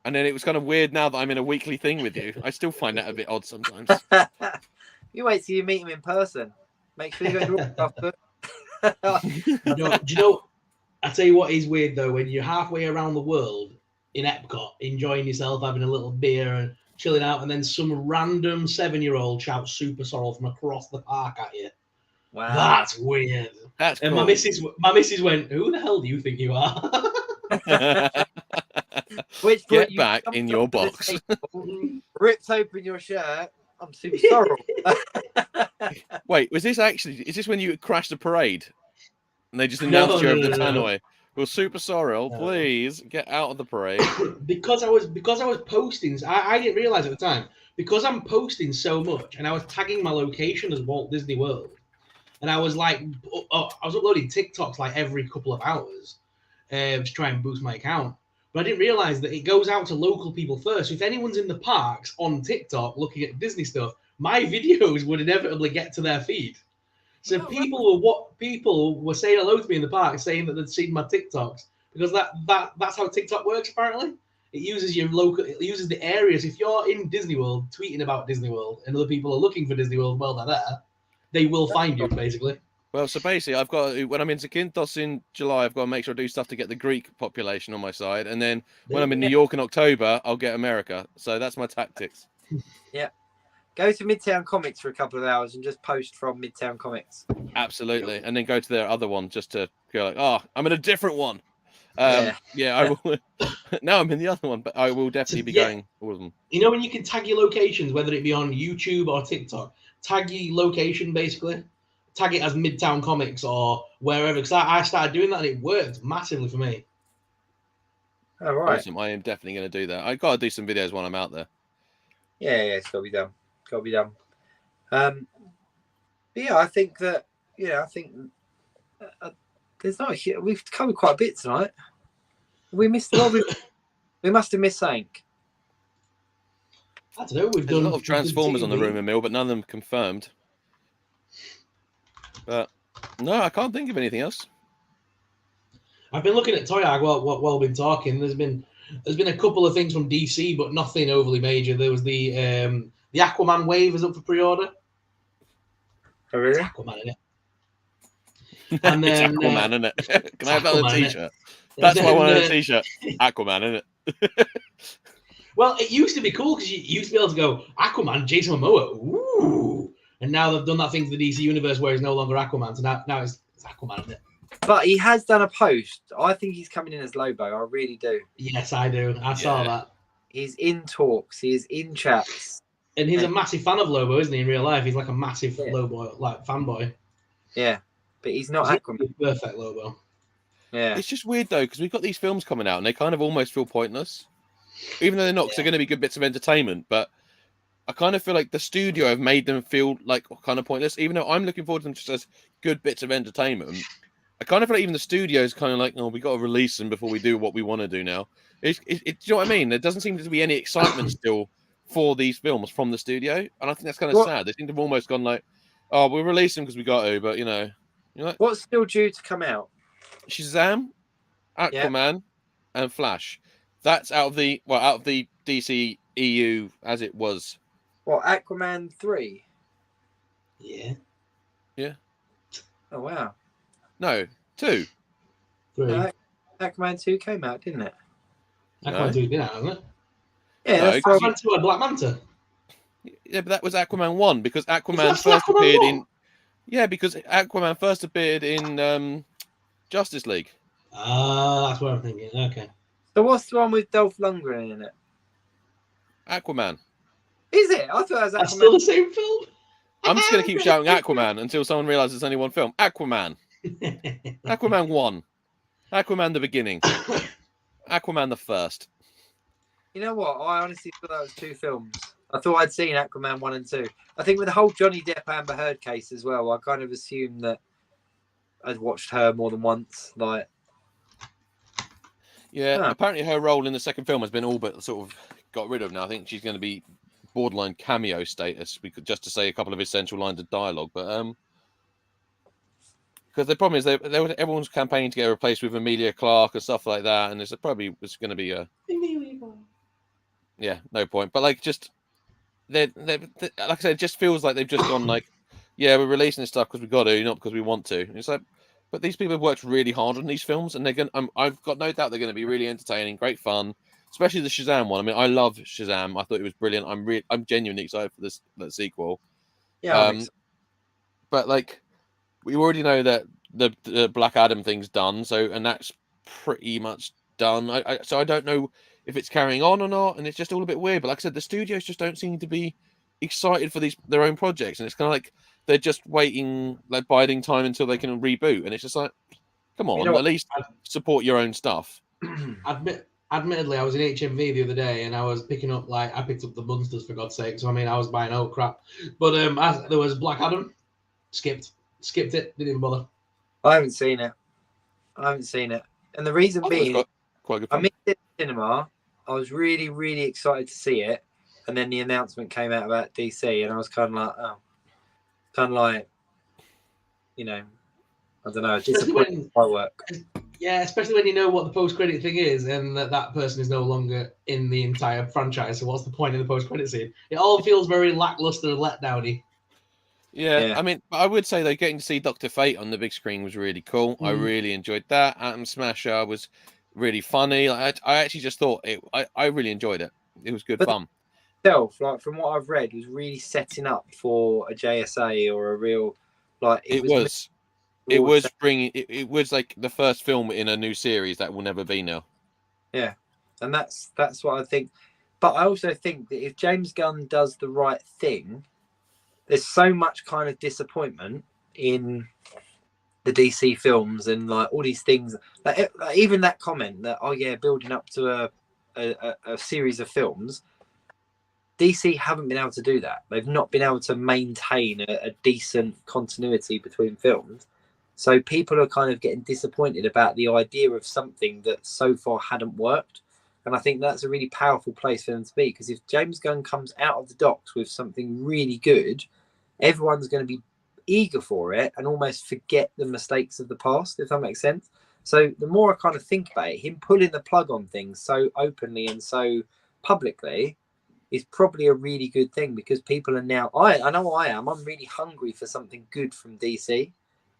and then it was kind of weird now that I'm in a weekly thing with you. I still find that a bit odd sometimes. You wait till you meet him in person. Make sure you go to do you know? I tell you what is weird though, when you're halfway around the world in Epcot, enjoying yourself, having a little beer and chilling out, and then some random 7-year-old shouts Super Sorrel from across the park at you. Wow. That's weird. That's and cool. my missus went, "Who the hell do you think you are?" Which Get back in your box. Ripped open your shirt. I'm Super Sorrel. Wait, is this when you crashed the parade? And they just announced you over the tannoy. Well, Super Sorrel, please get out of the parade. because I was posting. I didn't realize at the time, because I'm posting so much, and I was tagging my location as Walt Disney World, and I was like, I was uploading TikToks like every couple of hours, to try and boost my account. But I didn't realize that it goes out to local people first. So if anyone's in the parks on TikTok looking at Disney stuff, my videos would inevitably get to their feed. So people were saying hello to me in the park, saying that they'd seen my TikToks, because that's how TikTok works. Apparently, it uses the areas. If you're in Disney World tweeting about Disney World, and other people are looking for Disney World while they're there, they will find you basically. Well, so basically, I've got when I'm in Zakynthos in July, I've got to make sure I do stuff to get the Greek population on my side, and then when I'm in New York in October, I'll get America. So that's my tactics. Yeah. Go to Midtown Comics for a couple of hours and just post from Midtown Comics. Absolutely. And then go to their other one just to go like, oh, I'm in a different one. I will. Now I'm in the other one, but I will definitely be going all of them. You know, when you can tag your locations, whether it be on YouTube or TikTok, tag your location basically. Tag it as Midtown Comics or wherever. Because I started doing that and it worked massively for me. All right. Awesome. I am definitely going to do that. I got to do some videos when I'm out there. Yeah, it's got to be done. Got to be done. Yeah, I think that. Yeah, I think there's not. We've covered quite a bit tonight. We missed a lot. We must have missed something. I don't know. There's a lot of Transformers on the rumor mill, but none of them confirmed. But no, I can't think of anything else. I've been looking at Toy Hag while we've been talking. There's been a couple of things from DC, but nothing overly major. There was the Aquaman wave is up for pre-order. Oh, really? It's Aquaman, isn't it? And then, it's Aquaman, isn't it? Can I have that on a t-shirt? Innit? That's why I wanted a t-shirt. Aquaman, isn't it? Well, it used to be cool because you used to be able to go Aquaman, Jason Momoa, ooh, and now they've done that thing to the DC universe where he's no longer Aquaman, so now it's Aquaman, isn't it? But he has done a post. I think he's coming in as Lobo. I really do. Yes, I do. I saw that. He's in talks. He is in chats. And he's a massive fan of Lobo, isn't he? In real life, he's like a massive Lobo fanboy. Yeah, but he's not Aquaman. Perfect Lobo. Yeah, it's just weird though because we've got these films coming out and they kind of almost feel pointless, even though they're not. Because they're going to be good bits of entertainment, but I kind of feel like the studio have made them feel like kind of pointless. Even though I'm looking forward to them just as good bits of entertainment, I kind of feel like even the studio is kind of like, oh, we got to release them before we do what we want to do now. Do you know what I mean? There doesn't seem to be any excitement still for these films from the studio, and I think that's kind of sad. They seem to have almost gone like, oh, we'll release them because we got to, but you know what's still due to come out? Shazam, Aquaman, and Flash. That's out of the DC EU as it was. What, Aquaman 3? Yeah. Oh wow. No, 2. 3. No, Aquaman 2 came out, didn't it? Aquaman 2's been out, hasn't it? Yeah, no, that's Aquaman 2 had Black Manta. Yeah, but that was Aquaman 1 because Aquaman first appeared in. Yeah, because Aquaman first appeared in Justice League. That's what I'm thinking. Okay. So what's the one with Dolph Lundgren in it? Aquaman. Is it? I thought it was Aquaman. That's still the same film. I'm just going to keep shouting Aquaman until someone realizes it's only one film. Aquaman. Aquaman 1. Aquaman the beginning. Aquaman the first. You know what? I honestly thought that was 2 films. I thought I'd seen Aquaman 1 and 2. I think with the whole Johnny Depp Amber Heard case as well, I kind of assumed that I'd watched her more than once. Like, yeah, apparently her role in the second film has been all but sort of got rid of now. I think she's going to be borderline cameo status, just to say a couple of essential lines of dialogue. But because the problem is everyone's campaigning to get replaced with Emilia Clarke and stuff like that, and it's probably was going to be no point. But like just they like I said, it just feels like they've just gone like, yeah, we're releasing this stuff because we got to, not because we want to. And it's like, But these people have worked really hard on these films, and they're going. I've got no doubt they're going to be really entertaining, great fun, especially the Shazam one. I mean, I love Shazam. I thought it was brilliant. I'm genuinely excited for the sequel. Yeah, but like, we already know that the Black Adam thing's done, and that's pretty much done. So I don't know if it's carrying on or not, and it's just all a bit weird. But like I said, the studios just don't seem to be excited for their own projects, and it's kind of like they're just waiting, like biding time until they can reboot, and it's just like, come on, at least support your own stuff. Admittedly, I was in HMV the other day, and I was picking up I picked up the Munsters, for God's sake. So I mean, I was buying old crap, but as there was Black Adam, skipped it, didn't even bother. I haven't seen it, and the reason being, quite good. I missed it in cinema. I was really, really excited to see it, and then the announcement came out about DC, and I was kind of like, you know, I don't know, disappointed by work. Yeah, especially when you know what the post-credit thing is, and that person is no longer in the entire franchise. So what's the point of the post-credit scene? It all feels very lackluster and letdowny. Yeah, I mean, I would say though, getting to see Dr. Fate on the big screen was really cool. I really enjoyed that. Atom Smasher was really funny. I actually just thought I really enjoyed it. It was good fun. Like from what I've read, was really setting up for a JSA or a real It was like the first film in a new series that will never be now. Yeah, and that's what I think. But I also think that if James Gunn does the right thing, there's so much kind of disappointment in the DC films and like all these things. Like even that comment that building up to a series of films. DC haven't been able to do that. They've not been able to maintain a decent continuity between films. So people are kind of getting disappointed about the idea of something that so far hadn't worked. And I think that's a really powerful place for them to be, because if James Gunn comes out of the docks with something really good, everyone's going to be eager for it and almost forget the mistakes of the past, if that makes sense. So the more I kind of think about it, him pulling the plug on things so openly and so publicly is probably a really good thing, because people are now, I know I am, I'm really hungry for something good from DC.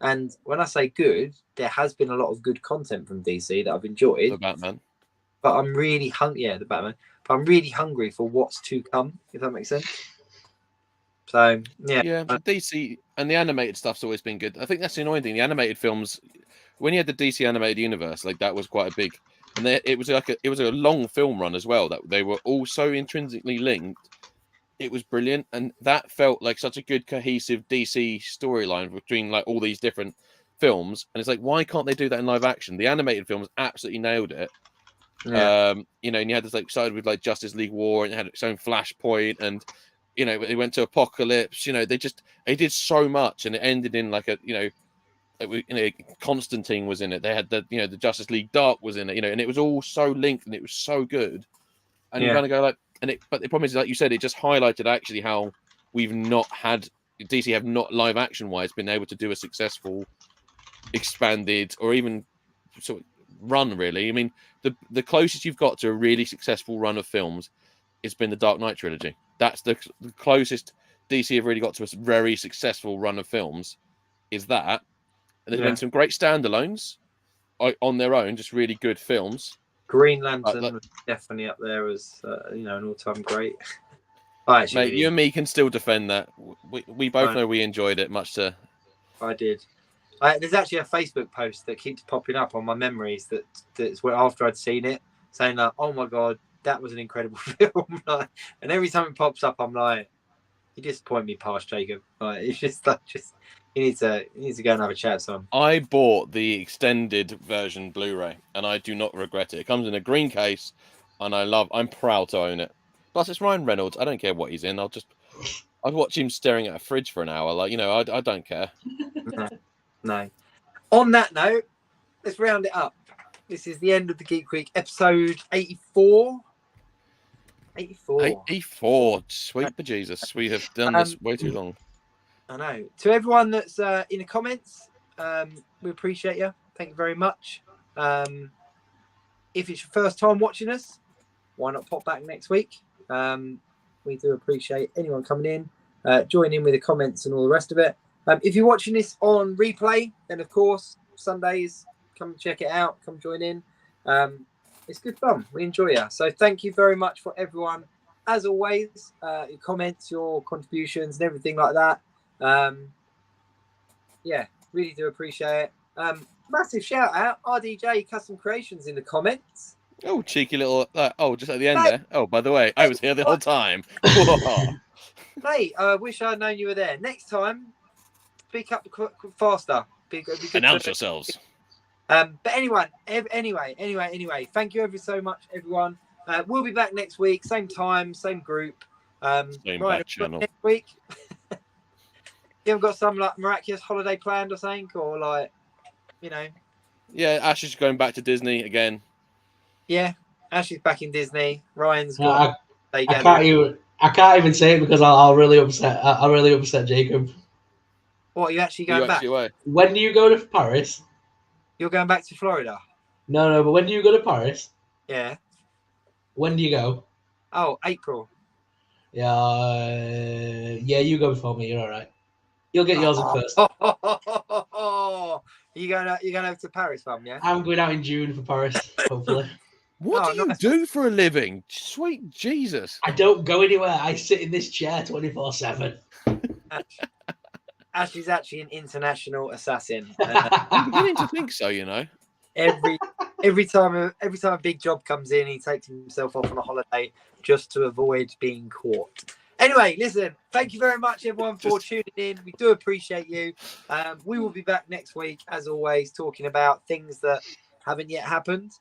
And when I say good, there has been a lot of good content from DC that I've enjoyed. The Batman. But I'm really hungry. Yeah, the Batman. But I'm really hungry for what's to come, if that makes sense. So, yeah. Yeah, DC and the animated stuff's always been good. I think that's the annoying thing. The animated films, when you had the DC animated universe, like that was quite a big, and it was a long film run as well. That they were all so intrinsically linked. It was brilliant, and that felt like such a good cohesive DC storyline between like all these different films. And it's like, why can't they do that in live action? The animated films absolutely nailed it. Yeah. And you had this like started with like Justice League War, and it had its own Flashpoint, and it went to Apocalypse. They did so much, and it ended in like Constantine was in it. They had the Justice League Dark was in it, and it was all so linked, and it was so good. And you kind of go like, but the problem is, like you said, it just highlighted actually how we've not had DC have not live action wise been able to do a successful expanded or even sort of run, really. I mean, the closest you've got to a really successful run of films has been the Dark Knight trilogy. That's the closest DC have really got to a very successful run of films, is that. And there's been some great standalones on their own, just really good films. Green Lantern was definitely up there as an all-time great. Mate, you and me can still defend that. We both know we enjoyed it much to. I did. There's actually a Facebook post that keeps popping up on my memories that's after I'd seen it, saying like, "Oh my god, that was an incredible film." And every time it pops up, I'm like, "You disappoint me, past Jacob." It's just you need to go and have a chat with someone. I bought the extended version Blu-ray, and I do not regret it. It comes in a green case, and I'm proud to own it. Plus, it's Ryan Reynolds. I don't care what he's in. I'd watch him staring at a fridge for an hour. I don't care. No. On that note, let's round it up. This is the end of the Geek Week episode 84. 84. Sweet bejesus. We have done this way too long. I know. To everyone that's in the comments, we appreciate you. Thank you very much. If it's your first time watching us, why not pop back next week? We do appreciate anyone coming in, join in with the comments and all the rest of it. If you're watching this on replay, then of course Sundays. Come check it out. Come join in. It's good fun. We enjoy it. So thank you very much for everyone. As always, your comments, your contributions, and everything like that. Yeah, really do appreciate it. Massive shout out, RDJ Custom Creations in the comments. Oh, cheeky little. Just at the end there. Oh, by the way, I was here the whole time. Mate, I wish I'd known you were there. Next time, speak up faster. Be Announce yourselves. But anyway, thank you ever so much, everyone. We'll be back next week, same time, same group. Same back channel. Next week. You haven't got some like miraculous holiday planned or something, or like, you know? Yeah, Ash is going back to Disney again. Yeah, Ash is back in Disney. Ryan's got. I can't even say it because I'll really upset. I'll really upset Jacob. What, are you actually going back? When do you go to Paris? You're going back to Florida. No, but when do you go to Paris? Yeah. When do you go? Oh, April. Yeah, you go before me. You're all right. You'll get yours in first. You're going over to Paris, mum, yeah? I'm going out in June for Paris, hopefully. What do you do for a living? Sweet Jesus. I don't go anywhere. I sit in this chair 24/7. Ash is actually an international assassin. I'm beginning to think so, you know. Every time a big job comes in, he takes himself off on a holiday just to avoid being caught. Anyway, listen, thank you very much, everyone, for tuning in. We do appreciate you. We will be back next week, as always, talking about things that haven't yet happened.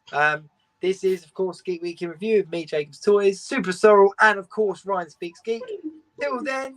This is, of course, Geek Week in Review of me, Jacob's Toys, SuperSorrell, and, of course, Ryan Speaks Geek. Till then...